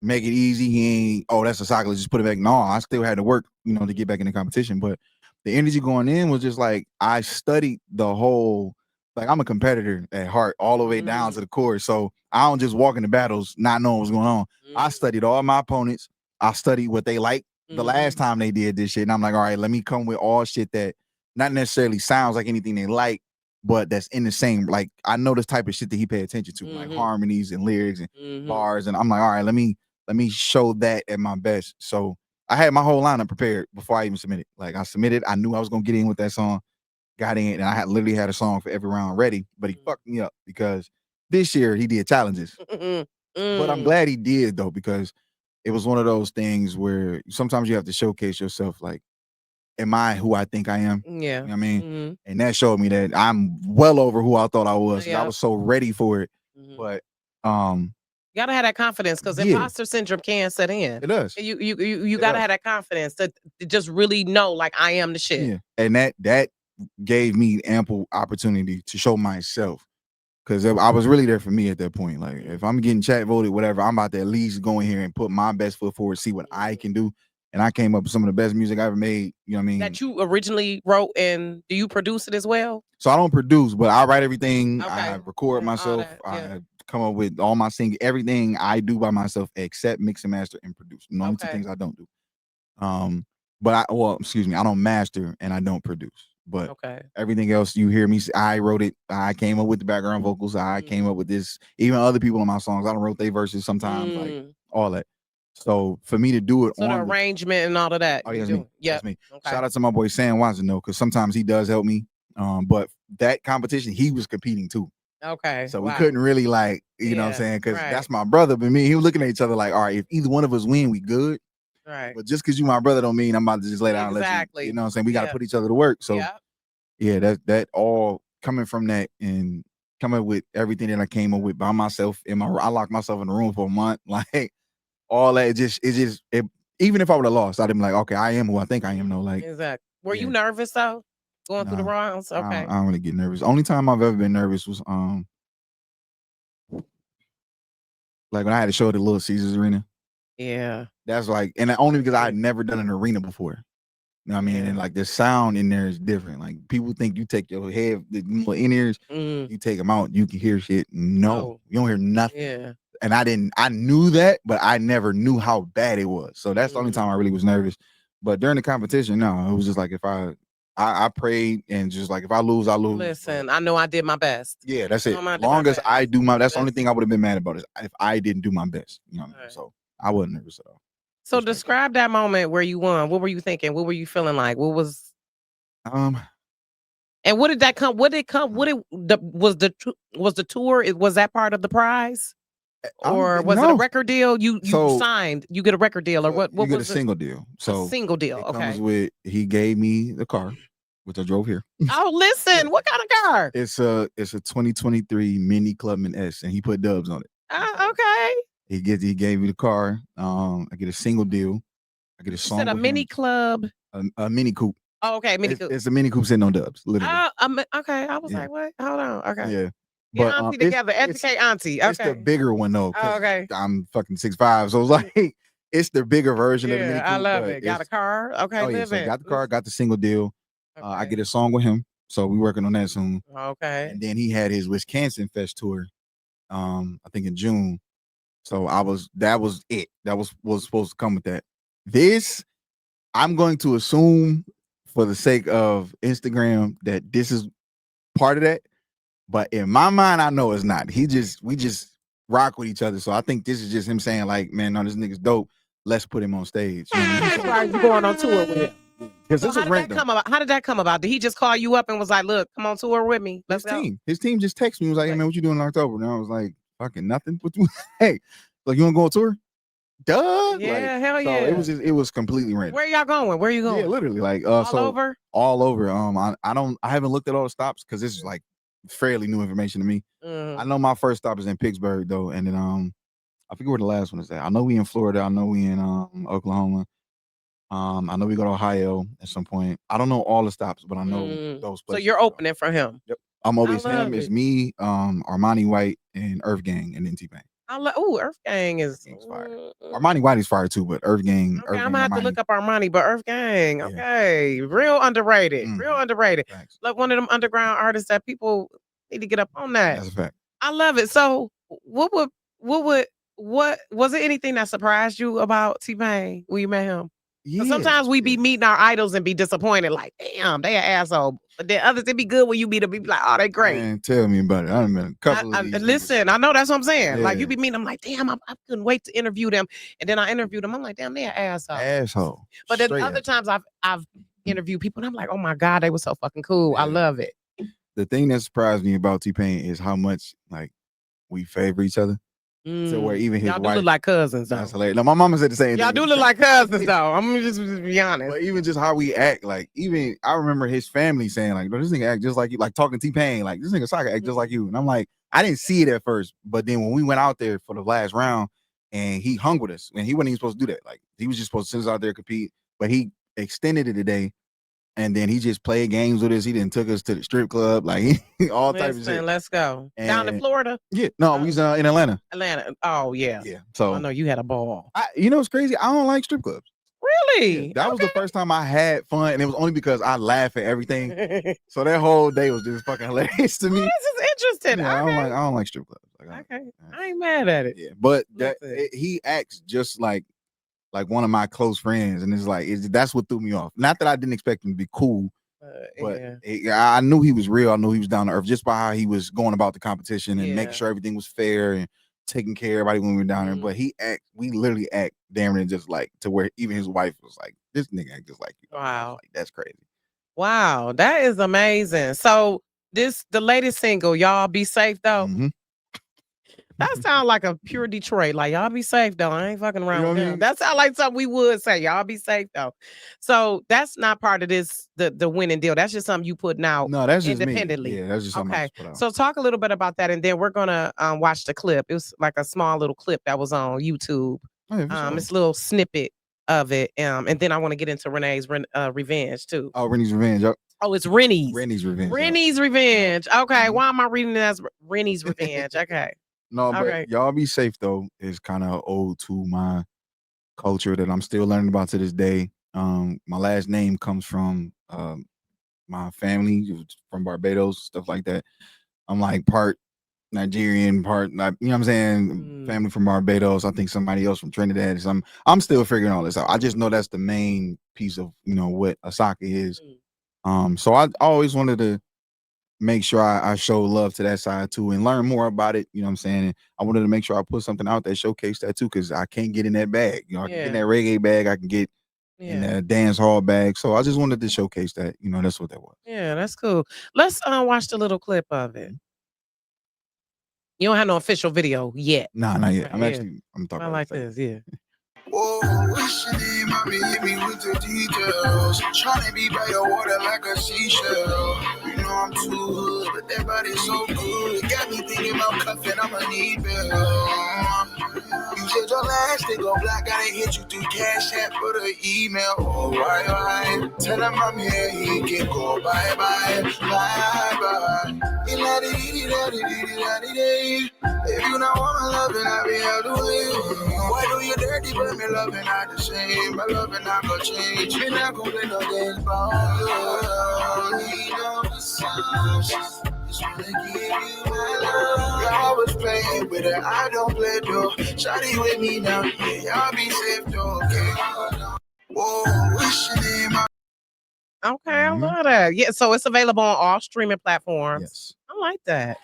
make it easy. He ain't, oh, that's Asaka, let's just put it back. No, I still had to work, you know, to get back in the competition. But the energy going in was just like, I studied the whole like I'm a competitor at heart, all the way down to the core. So I don't just walk into battles not knowing what's going on. I studied all my opponents. I studied what they like the last time they did this shit, and I'm like, all right, let me come with all shit that not necessarily sounds like anything they like, but that's in the same. Like I know this type of shit that he pay attention to, like harmonies and lyrics and bars, and I'm like, all right, let me show that at my best. So I had my whole lineup prepared before I even submitted. Like I submitted, I knew I was gonna get in with that song. Got in, and I had literally had a song for every round ready, but he fucked me up because this year he did challenges. But I'm glad he did though, because it was one of those things where sometimes you have to showcase yourself. Like, am I who I think I am? Yeah. You know what I mean? And that showed me that I'm well over who I thought I was. I was so ready for it. But you gotta have that confidence, because imposter syndrome can set in. It does. You gotta have that confidence to just really know, like, I am the shit. Yeah. And that gave me ample opportunity to show myself. Because I was really there for me at that point. Like, if I'm getting chat voted, whatever, I'm about to at least go in here and put my best foot forward, see what I can do. And I came up with some of the best music I ever made. You know what I mean? That you originally wrote, and do you produce it as well? So I don't produce, but I write everything. Okay. I record myself. I come up with all my singing. Everything I do by myself except mix and master and produce. The only two things I don't do. But I don't master and I don't produce. But everything else you hear me say, I wrote it. I came up with the background vocals. I came up with this. Even other people on my songs, I don't wrote their verses sometimes, like all that. So for me to do it the arrangement and all of that. Oh, yes, me. Yes, me. Okay. Shout out to my boy Sam Watson though, because sometimes he does help me. But that competition, he was competing too. Okay. So we couldn't really you know what I'm saying? Because that's my brother, but me, he was looking at each other like, all right, if either one of us win, we good. Right. But just because you my brother don't mean I'm about to just lay down and let you know what I'm saying? We got to put each other to work. So yeah, that all coming from that and coming with everything that I came up with by myself I locked myself in the room for a month. Like all that, even if I would have lost, I'd be like, okay, I am who I think I am though. Like exactly. Were you nervous though? Going through the rounds? Okay. I don't really get nervous. Only time I've ever been nervous was like when I had to show at the Little Caesars Arena. Yeah. That's like, and only because I had never done an arena before. You know what I mean? And like the sound in there is different. Like people think you take your head, the little in-ears, you take them out, you can hear shit. No, you don't hear nothing. Yeah. And I knew that, but I never knew how bad it was. So that's the only time I really was nervous. But during the competition, no, it was just like if I prayed and just like if I lose, I lose. Listen, I know I did my best. Yeah, that's it. As long as I do that's the only thing I would have been mad about is if I didn't do my best. You know what I mean? So I wasn't nervous at all. So describe that moment where you won. What were you thinking? What were you feeling like? What was and what did that come? What did come? What was the tour? Was that part of the prize? Or was it a record deal? You signed, you get a record deal, or what? You get a single deal. So a single deal. It comes with, he gave me the car, which I drove here. Oh, listen, what kind of car? It's a 2023 Mini Clubman S, and he put dubs on it. Okay. He gave me the car. I get a single deal. I get a song. Said a mini club. A mini coupe. Oh, okay, mini coupe. It's a mini coupe sitting on dubs, literally. Okay. I was like, what? Hold on. Okay. Yeah. Get auntie together. Educate auntie. Okay. It's the bigger one though. Okay. I'm fucking 6'5", so it's like it's the bigger version of the mini coupe. I love it. Got a car. Okay. Oh yeah. So got the car. Got the single deal. I get a song with him, so we working on that soon. Okay. And then he had his Wisconsin Fest tour. I think in June. So that was it. That was supposed to come with that. This, I'm going to assume for the sake of Instagram that this is part of that. But in my mind, I know it's not. We just rock with each other. So I think this is just him saying like, man, no, this nigga's dope. Let's put him on stage. You know what I mean? Why are you going on tour with him? Because how did that come about? Did he just call you up and was like, look, come on tour with me? Let's go. His team just texted me and was like, hey man, what you doing in October? And I was like, fucking nothing. Hey, like, you want to go on tour? Duh. Yeah, hell yeah. It was completely random. Where y'all going? Where are you going? Yeah, literally like over? All over. I haven't looked at all the stops because this is like fairly new information to me. I know my first stop is in Pittsburgh though, and then I forget where the last one is at. I know we in Florida. I know we in Oklahoma. I know we go to Ohio at some point. I don't know all the stops, but I know those places. So you're opening for him. Yep. I'm always him. It's me, Armani White, and Earth Gang, and then T-Pain. Earth Gang is fire. Armani White is fire too, but Earth Gang. Okay, I'm gonna have to look up Armani, but Earth Gang, okay, real underrated, real underrated. Thanks. Like one of them underground artists that people Need to get up on that. That's a fact. I love it. So, what was it anything that surprised you about T-Pain when you met him? Yeah. Sometimes we be yeah. meeting our idols and be disappointed, like, damn, they an asshole. But then others, it be good when you meet them, be like, oh, they great. Man, tell me about it. I done met a couple of these niggas. Listen, I know that's what I'm saying. Like, you Yeah. be meeting them, like, damn, I couldn't wait to interview them. And then I interviewed them. I'm like, damn, they an asshole. Asshole. But then Straight other asshole. times I've interviewed people and I'm like, oh my God, they were so fucking cool. I Yeah. love it. The thing that surprised me about T-Pain is how much like we favor each other. So where even his Y'all do wife, look like cousins, though. that's hilarious. No, my mama said the same Y'all thing. do look like cousins, though. I'm gonna just be honest. But even just how we act, like even I remember his family saying, like, "No, this nigga act just like you," like talking to T-Pain, like this nigga Asaka act just like you. And I'm like, I didn't see it at first, but then when we went out there for the last round and he hung with us, and he wasn't even supposed to do that. Like he was just supposed to send us out there to compete, but he extended it today. And then he just played games with us. He then took us to the strip club, like all types of shit. Let's go. Down in And- Florida? Yeah, no, we was in Atlanta. Atlanta. Oh, yeah. Yeah, I so know you had a ball. you know what's crazy? I don't like strip clubs. Really? Yeah, that was the first time I had fun, and it was only because I laugh at everything. So that whole day was just fucking hilarious to me. This is interesting. Yeah, Okay. I don't like strip clubs. Like, Okay. I ain't mad at it. yeah, but Listen. he acts just like one of my close friends, and it's like that's what threw me off. Not that I didn't expect him to be cool, but I knew he was real. I knew he was down to earth just by how he was going about the competition and making sure everything was fair and taking care of everybody when we were down there. But we literally act damn near just like to where even his wife was like, "This nigga act just like you." Wow. Like, that's crazy. Wow, that is amazing. So the latest single, Y'all Be Safe Though. Mhm. That sounds like a pure Detroit. Like, y'all be safe though. I ain't fucking around know with what I them. mean? That sounds like something we would say. Y'all be safe though. So that's not part of this the winning deal. That's just something you putting out No, that's just independently. me. Yeah, that's just something I Okay. just put out. So talk a little bit about that, and then we're gonna watch the clip. It was like a small little clip that was on YouTube. Oh, yeah, for sure. It's a little snippet of it. And then I want to get into Renee's revenge too. Oh, Rennie's Revenge. Oh, it's Rennie's. Rennie's Revenge. Rennie's Revenge. Okay. Mhm. Why am I reading it as Rennie's Revenge? Okay. No, but Okay. Y'all Be Safe though is kind of ode to my culture that I'm still learning about to this day. My last name comes from my family from Barbados, stuff like that. I'm like part Nigerian, part, you know what I'm saying, family from Barbados. I think somebody else from Trinidad. So I'm still figuring all this out. I just know that's the main piece of what Asaka is. So I always wanted to make sure I show love to that side too and learn more about it. You know what I'm saying? And I wanted to make sure I put something out that showcase that too, because I can't get in that bag. I can get in that reggae bag, I can get in that dance hall bag. So I just wanted to showcase that. That's what that was. Yeah, that's cool. Let's watch the little clip of it. You don't have no official video yet. Nah, not yet. Right, I'm yeah. actually talking I about like this. this, yeah. Whoa, what's your name? I be hit me with the details. Tryna be by your water like a seashell. You know I'm too hood, but that body's so good. It got me thinking about cuffing, I'ma need bail. You said your last thing go black, gotta hit you through Cash App or the email. Oh, why? Tell him I'm here, he can go bye-bye, bye-bye. If you not want my love, then I be out the way. Why do you dirty, but me loving not the same? My loving not gonna change. Me not gonna play no games, but need no assumptions. Just wanna give you my love. Y'all was playing with it, I don't play though. Shawty with me now, yeah, y'all be safe though, okay? Whoa, what's your name? Okay, I love that. Yeah, so it's available on all streaming platforms. Yes. I like that.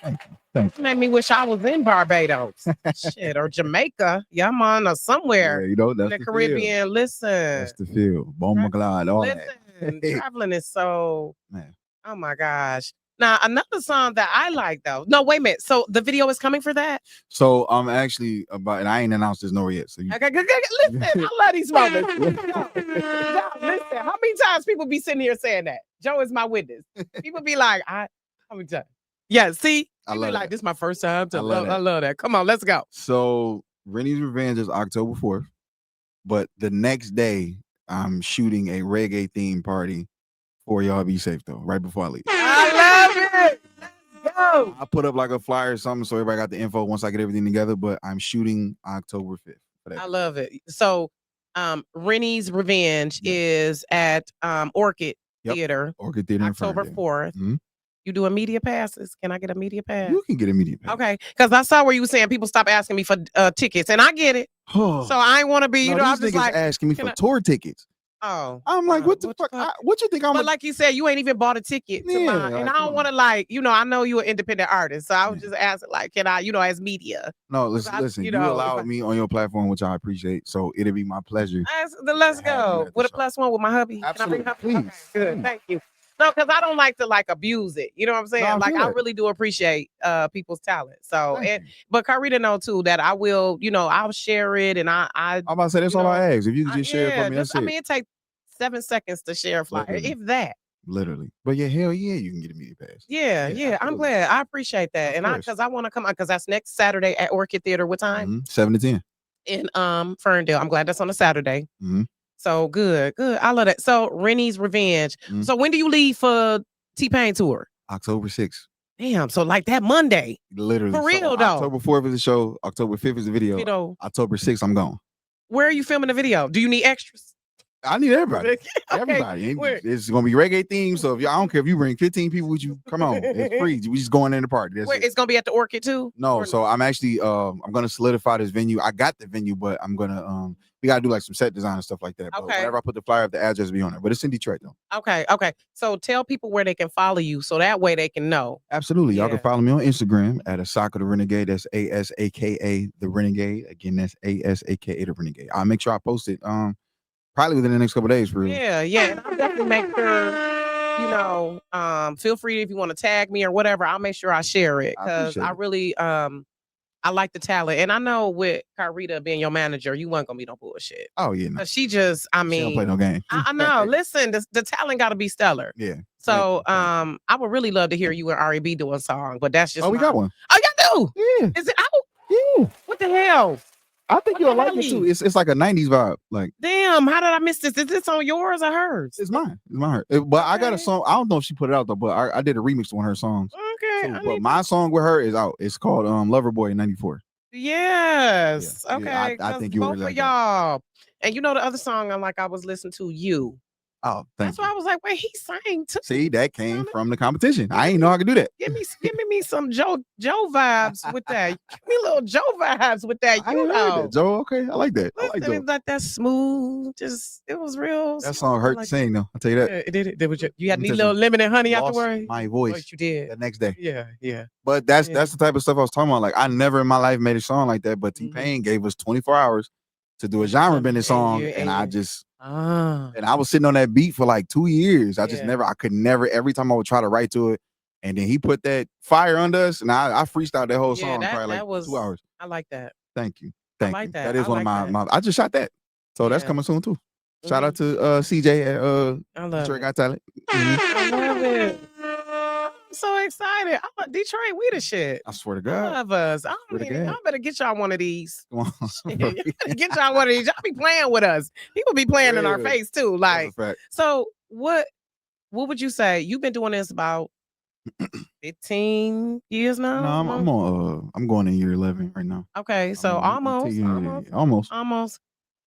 Thank you. Made me wish I was in Barbados. Shit, or Jamaica. Yeah, I'm on or somewhere Yeah, in that's the the Caribbean. Feel. Listen. That's the feel. Bon McLeod, all Listen, that. traveling is so, Man. oh my gosh. Now, another song that I like though. No, wait a minute. So the video is coming for that? So I'm actually about, and I ain't announced this nowhere yet. So you, Okay, listen, I love these moments. Yo, listen, how many times people be sitting here saying that? Joe is my witness. People be like, how many times? Yeah, see? I People love be like, that. this is my first time. I love that. Come on, let's go. So Rennie's Revenge is October 4th, but the next day I'm shooting a reggae themed party for Y'all Be Safe though, right before I leave. I love it. Let's go. I put up like a flyer or something so everybody got the info once I get everything together, but I'm shooting October 5th. For that. I love it. So Rennie's Revenge is at Orchid Theater. Orchid Theater October 4th. Mhm. You doing media passes? Can I get a media pass? You can get a media pass. Okay, because I saw where you were saying people stop asking me for tickets, and I get it. So I ain't want to be, you know, I'm these just niggas like, asking me can for I- tour tickets. oh, I'm like, what the what fuck? the fuck? What you think I'm But like you said, you ain't even bought a ticket to Yeah, mine, like, and I come don't on. want to like, you know, I know you're an independent artist, so I was Yeah. just asking, like, can I, you know, as media? No, 'Cause I- listen. you You know, if allowed I- me on your platform, which I appreciate. So it'll be my pleasure. Let's to have you go at the with a show. +1 with my hubby. Absolutely. Can I bring hubby? Please, Okay, good. please. Thank you. No, because I don't like to like abuse it. You know what I'm saying? I Like feel I that. really do appreciate people's talent. So, Thank you. but Carita know too that I will, you know, I'll share it, and I'm about to say that's you all I know, ask. If you could just share it for me, that's I it. mean, it takes 7 seconds to share a flyer, Literally. if that. Literally. But yeah, hell yeah, you can get a media pass. Yeah, I'm absolutely. glad. I appreciate that, Of and course. because I want to come out because that's next Saturday at Orchid Theater. What time? 7 to 10. In Ferndale. I'm glad that's on a Saturday. Mhm. So good. I love that. So Rennie's Revenge. Mhm. So when do you leave for T-Pain tour? October 6th. Damn. So like that Monday. Literally. For real, so though. October 4th is the show. October 5th is the video. You know, October 6th, I'm gone. where are you filming the video? Do you need extras? I need everybody. Okay, Everybody. where? It's gonna be reggae themed. So if I don't care if you bring 15 people with you, come on. It's free. We just going in the party. That's Where it. it's gonna be at the Orchid too? No, Or- so I'm actually I'm gonna solidify this venue. I got the venue, but I'm gonna we gotta do like some set design and stuff like that. But Okay. whenever I put the flyer up, the address will be on it. But it's in Detroit though. Okay. So tell people where they can follow you so that way they can know. Absolutely. Y'all Yeah. can follow me on Instagram at Asaka the Renegade. That's ASAKA the Renegade. Again, that's ASAKA the Renegade. I'll make sure I post it probably within the next couple of days for real. Yeah. And I'll definitely make sure, you know, feel free if you want to tag me or whatever. I'll make sure I share it I because appreciate I it. really I like the talent. And I know with Carita being your manager, you weren't gonna be no bullshit. Oh yeah, no. Cause she just, I She don't play mean, no game. I know. Listen, the talent gotta be stellar. Yeah. So Thank you. I would really love to hear you and R&B do a song, but that's just Oh, we got one. Oh, y'all do? Yeah. Is it out? Yeah. What the hell? I think What you'll the like it helly? too. It's like a 90s vibe. Like Damn, how did I miss this? Is this on yours or hers? it's mine. It's mine. But I got a Okay. song. I don't know if she put it out though, but I did a remix to one of her songs. Okay. too. I But need my song with her is out. It's called Loverboy 94. Yes. Yeah, Okay. I 'cause think you would both really of like that. y'all. And you know the other song I was listening to You. Oh, That's thank why I you. was like, wait, he sang too. See, that came from the competition. I ain't know I could do that. Give me some Joe vibes with that. Give me little Joe vibes with that. I You ain't heard know. that, Joe. Okay, I like that. I like Listen, Joe. it's like that smooth. Just it was real. That smooth. song I hurt like to sing though. I'll tell you that. Yeah, it did. You had Let me need tell a little you, lemon and honey Lost afterwards. my Oh, voice you did. the next day. Yeah. But that's Yeah. the type of stuff I was talking about. Like I never in my life made a song like that. But T-Pain gave us 24 hours to do a genre bending song, and I just and I was sitting on that beat for like 2 years. I just Yeah. I could never. Every time I would try to write to it, and then he put that fire under us, and I freestyled that whole song probably like 2 hours. I like that. Thank you. I Thank like you. that. That is I one like of my. I just shot that, so that's Yeah. coming soon too. Shout out to CJ at I love Detroit it. Got Talent. I love it. I'm so excited. Detroit, we the shit. I swear to I God. love us. Swear to Y'all God. better get y'all one of these. Come on. Y'all better get y'all one of these. Y'all be playing with us. People be playing in our Yeah. face too. That's Like, a fact. so what would you say? You've been doing this about 15 years now? No, I'm going in year 11 right now. Okay, so I'm almost.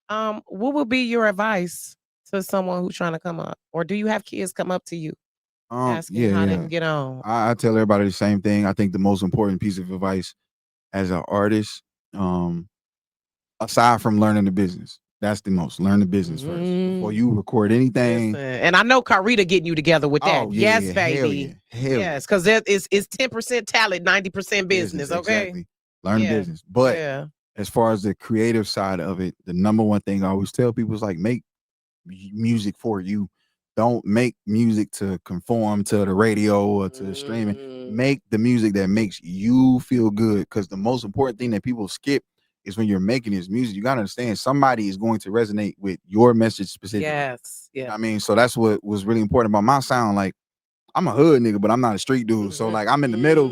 What would be your advice to someone who's trying to come up? Or do you have kids come up to you asking how they can get on? I tell everybody the same thing. I think the most important piece of advice as an artist, aside from learning the business, that's the most. Learn the business first before you record anything. Listen, and I know Carita getting you together with that. Oh, yeah, Yes, baby. Hell Yes, because it's 10% talent, 90% business. Okay. Exactly. Learn Yeah. business. But Yeah. as far as the creative side of it, the number one thing I always tell people is like make music for you. Don't make music to conform to the radio or to streaming. Make the music that makes you feel good. Because the most important thing that people skip is when you're making this music, you gotta understand somebody is going to resonate with your message specifically. Yes. Yeah. I mean, so that's what was really important about my sound. Like, I'm a hood nigga, but I'm not a street dude. So like I'm in the middle.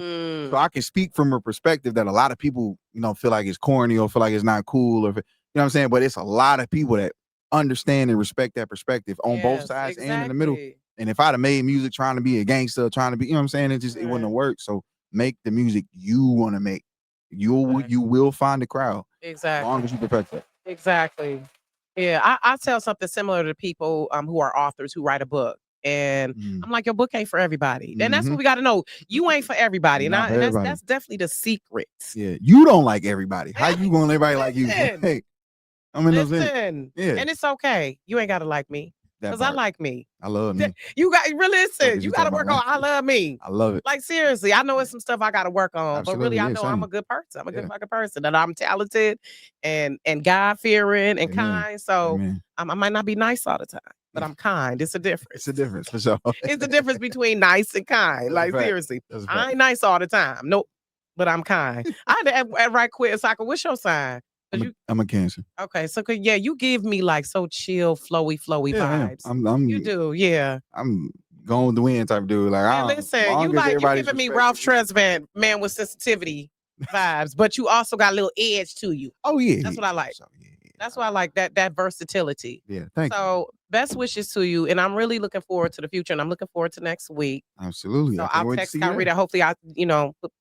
So I can speak from a perspective that a lot of people, feel like it's corny or feel like it's not cool, or you know what I'm saying? But it's a lot of people that understand and respect that perspective on both sides and in the middle. And if I'd have made music trying to be a gangster, trying to be, you know what I'm saying? It wouldn't have worked. So make the music you want to make. You will find the crowd. Exactly. As long as you perfect that. Exactly. Yeah. I tell something similar to people who are authors who write a book. And Mm. I'm like, your book ain't for everybody. And that's Mhm. what we got to know. You ain't for everybody. And, Not for and everybody. that's definitely the secret. Yeah, you don't like everybody. How you gonna let everybody like you? Listen. Hey, I'm in those in. Listen. Yeah, And it's okay. You ain't got to like me. that Because I part. like me. I love me. You got Fuck listen. is You you got to talking work about, on. I love me. I love it. Like seriously, I know it's some stuff I got to work on, but really, Absolutely, I yeah, know I'm a same. good person. I'm a good Yeah. fucking person, and I'm talented, and God fearing and Amen. kind. So Amen. I might not be nice all the time, but I'm kind. It's a difference. It's a difference for sure. It's the difference between nice and kind. That's a Like fact. seriously, That's a I fact. ain't nice all the time. Nope, but I'm kind. I had to right quick, Asaka. What's your sign? 'Cause I'm a Cancer. okay, so yeah, you give me like so chill, flowy Yeah, I am. vibes. You do, yeah. I'm going with the wind type of dude. Like, Man, as listen, you long as like you everybody's giving me respectful. Ralph Tresvant, man with sensitivity vibes, but you also got a little edge to you. Oh yeah, That's what I like. So, yeah. That's why I like that versatility. Yeah, thank you. So best wishes to you, and I'm really looking forward to the future, and I'm looking forward to next week. Absolutely. So I can't I'll wait to text see you there. Rita. Hopefully,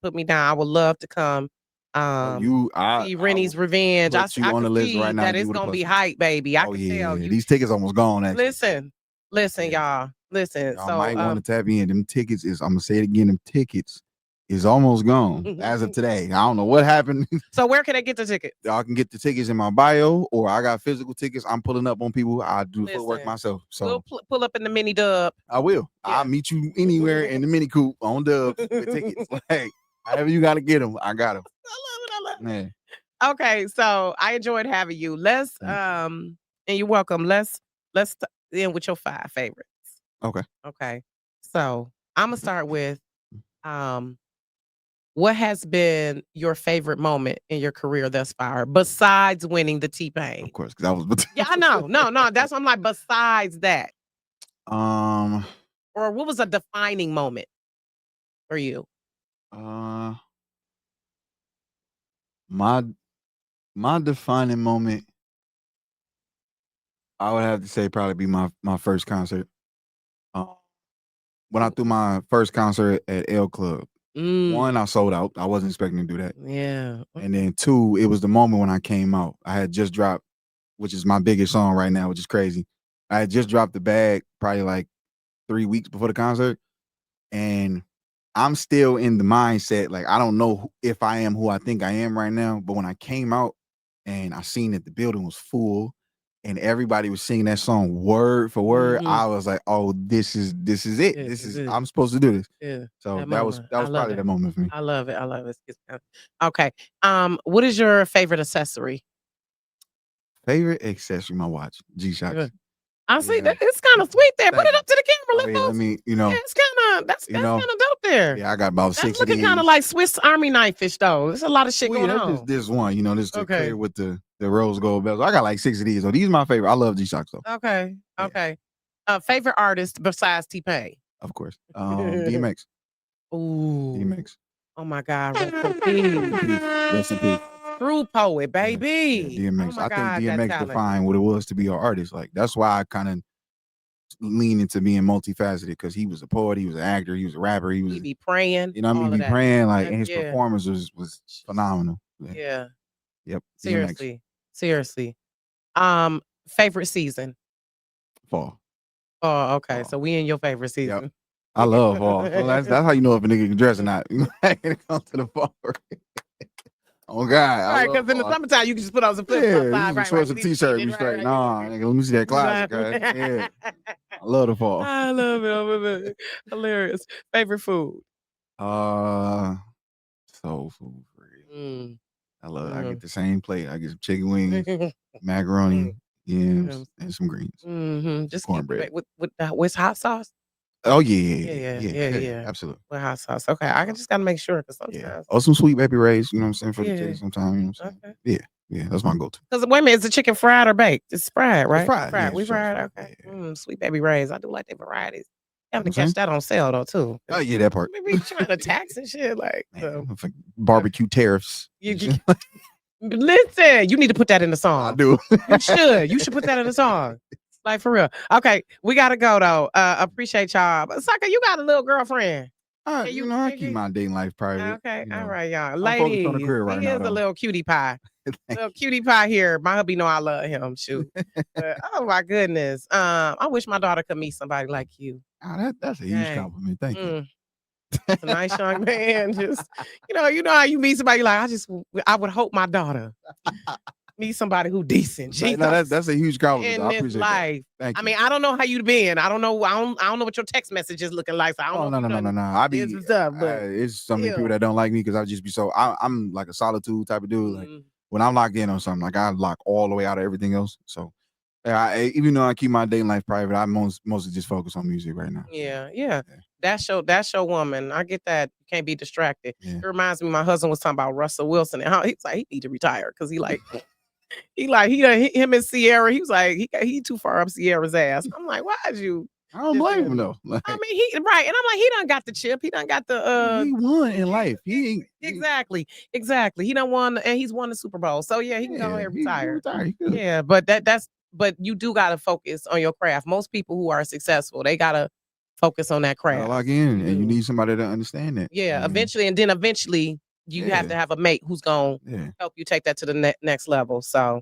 put me down. I would love to come. See Rennie's Revenge. put you I on can the list see right now, that you it's with a gonna be plus. hype, baby. I Oh can yeah, tell you. these tickets almost gone. Actually, Listen, Yeah. y'all. Listen. y'all So might want to tap in. Them tickets is. I'm gonna say it again. Them tickets is almost gone as of today. I don't know what happened. so where can I get the tickets? Y'all can get the tickets in my bio, or I got physical tickets. I'm pulling up on people. I do footwork Listen, myself, so We'll pull up in the mini dub. I will. Yeah. I'll meet you anywhere in the mini coupe on dubs with tickets. Like, however you got to get them, I got them. I love it. Yeah. Okay, so I enjoyed having you. Let's Thank and you're welcome. Let's end with your 5 favorites. Okay. Okay. So I'm gonna start with what has been your favorite moment in your career thus far, besides winning the T-Pain? Of course, because I was. Yeah, I know. No, that's what I'm like. Besides that, Um. or what was a defining moment for you? My defining moment, I would have to say probably be my first concert. When I threw my first concert at L Club, one, I sold out. I wasn't expecting to do that. Yeah. And then 2, it was the moment when I came out. I had just dropped, which is my biggest song right now, which is crazy. I had just dropped the bag probably like 3 weeks before the concert. And I'm still in the mindset, like, I don't know if I am who I think I am right now. But when I came out and I seen that the building was full and everybody was singing that song word for word, I was like, oh, this is it. This is it. I'm supposed to do this. Yeah. So that was probably that moment for me. I love it. Okay. What is your favorite accessory? Favorite accessory, my watch, G-Shocks. I see Yeah. that it's kind of sweet there. Put Thank it up to the camera. Oh, yeah, I mean, yeah, it's kind of that's kind of dope there. Yeah, I got about 6 That's of looking these. kind of like Swiss Army knife-ish though. There's a lot of shit Well, going yeah, on. that's just this one, this the Okay. clear with the rose gold bells. I got like 6 of these. So these are my favorite. I love G-Shocks though. Okay. Yeah. Okay. Favorite artist besides T-Pain? Of course. DMX. Ooh. DMX. Oh my God. Rest in peace. Rest in peace. True poet, baby. Yeah, DMX. Oh my I God, think that DMX talent. defined what it was to be an artist. Like, that's why I kind of lean into being multifaceted, because he was a poet, he was an actor, he was a rapper, he be praying. he be praying, like, and his performance was phenomenal. Yeah. Yep. Seriously. Favorite season? Fall. Oh, okay. Fall. So we in your favorite season. Yep. I love fall. So that's how you know if a nigga can dress or not. When it comes to the fall. Oh God. Right, because in the summertime you can just put on some flip flops. Right, shorts and t-shirt, be straight. Nah, nigga, let me see that closet, guys. Yeah. I love the fall. I love it. Hilarious. Favorite food? Soul food for real. I love it. I get the same plate. I get some chicken wings, macaroni, yams, and some greens. Just cornbread with hot sauce. Oh yeah. Absolutely. With hot sauce. Okay, I just gotta make sure because sometimes. Oh, some sweet baby rays. You know what I'm saying, for the taste sometimes. You know what I'm saying? Okay. Yeah, that's my go-to. Because wait a minute, is the chicken fried or baked? It's fried, right? It's fried. Yeah, We sure, fried. fried. Okay. Sweet baby rays. I do like the varieties. You have to Okay. catch that on sale though too. Oh yeah, that part. We trying to tax and shit like. So. It's like barbecue tariffs. Listen, you need to put that in the song. I do. You should put that in the song. Like for real. Okay, we gotta go though. Appreciate y'all. Asaka, you got a little girlfriend. I keep my dating life private. Okay, all right, y'all. I'm Ladies, focused on the career right he now, is a though. little cutie pie. Little cutie pie here. My hubby know I love him. Shoot. Oh my goodness. I wish my daughter could meet somebody like you. That's a huge Dang. compliment. Thank you. That's a nice young man. Just you know how you meet somebody like I would hope my daughter meet somebody who decent. Like, no, Jesus. that's a huge compliment. In I this appreciate life. that. Thank I you. mean, I don't know how you been. I don't know what your text message is looking like. So I don't Oh know. no. I be Some stuff, but it's so many people still. that don't like me because I just be so I'm like a solitude type of dude. Like Mm. when I'm locked in on something, like I lock all the way out of everything else. So even though I keep my dating life private, I mostly just focus on music right now. Yeah. That's your woman. I get that. You can't be distracted. Yeah. It reminds me, my husband was talking about Russell Wilson and how he's like he need to retire because him and Sierra. He was like he too far up Sierra's ass. I'm like, why'd you? I don't blame him though. Like, I mean, and I'm like, he done got the chip. He done got the he won in life. He ain't exactly. He done won, and he's won the Super Bowl. So yeah, he can go ahead and retire. He good. Yeah, but you do gotta focus on your craft. Most people who are successful, they gotta focus on that Gotta craft. lock in, and you need somebody to understand that. Yeah, And eventually you have to have a mate who's gonna help you take that to the next level. So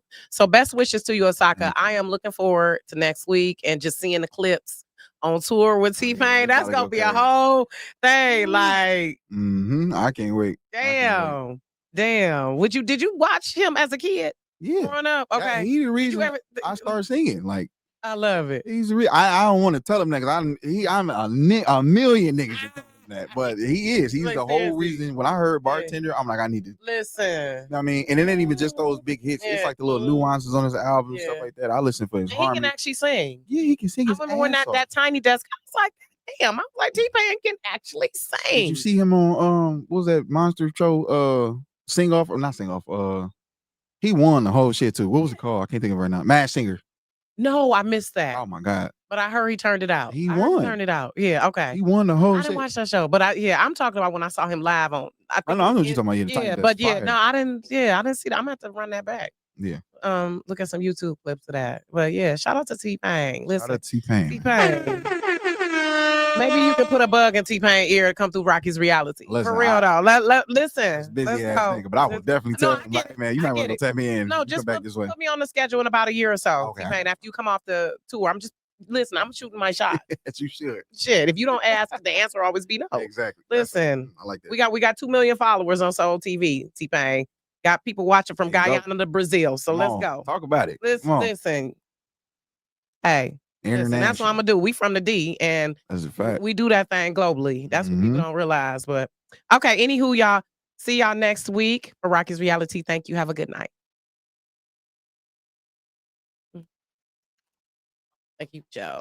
best wishes to you, Asaka. I am looking forward to next week and just seeing the clips on tour with T-Pain. That's gonna be a whole thing. Like, I can't wait. damn. Did you watch him as a kid? Yeah. Growing up? Okay. He's the reason I started singing. Like, I love it. He's the I don't want to tell him that because I'm a million niggas that, but he is. He's the whole reason. When I heard Bartender, I'm like, I need to listen. You know what I mean? And it ain't even just those big hits. It's like the little nuances on his album, stuff like that. I listen for his harmony. He can actually sing. Yeah, he can sing. I remember when that Tiny Desk. I was like, damn. I was like, T-Pain can actually sing. Did you see him on what was that monster show? Sing Off or not Sing Off? He won the whole shit too. What was it called? I can't think of it right now. Mad Singer. No, I missed that. Oh my God. But I heard he turned it out. He won. Turned it out. Yeah, okay. He won the whole I didn't watch that show, but I'm talking about when I saw him live on. I know what you're talking about. Yeah, but no, I didn't. Yeah, I didn't see that. I'm gonna have to run that back. Yeah. Look at some YouTube clips of that. But yeah, shout out to T-Pain. Listen, shout out to T-Pain. T-Pain. Maybe you could put a bug in T-Pain ear and come through Rocky's reality. Listen, for real though. Listen. Busy ass nigga, but I would definitely tell him, like, man, you might want to tap me in. No, just come back this way. Put me on the schedule in about a year or so. Okay. T-Pain, after you come off the tour, I'm shooting my shot. You should. Shit, if you don't ask, the answer will always be no. Exactly. Listen, I like that. We got 2 million followers on Soul TV. T-Pain got people watching from Guyana to Brazil. So let's go. Talk about it. Listen. Hey, listen, that's what I'm gonna do. We from the D, and that's a fact. We do that thing globally. That's what people don't realize. But okay, anywho, y'all. See y'all next week for Rocky's Reality. Thank you. Have a good night. Thank you, Joe.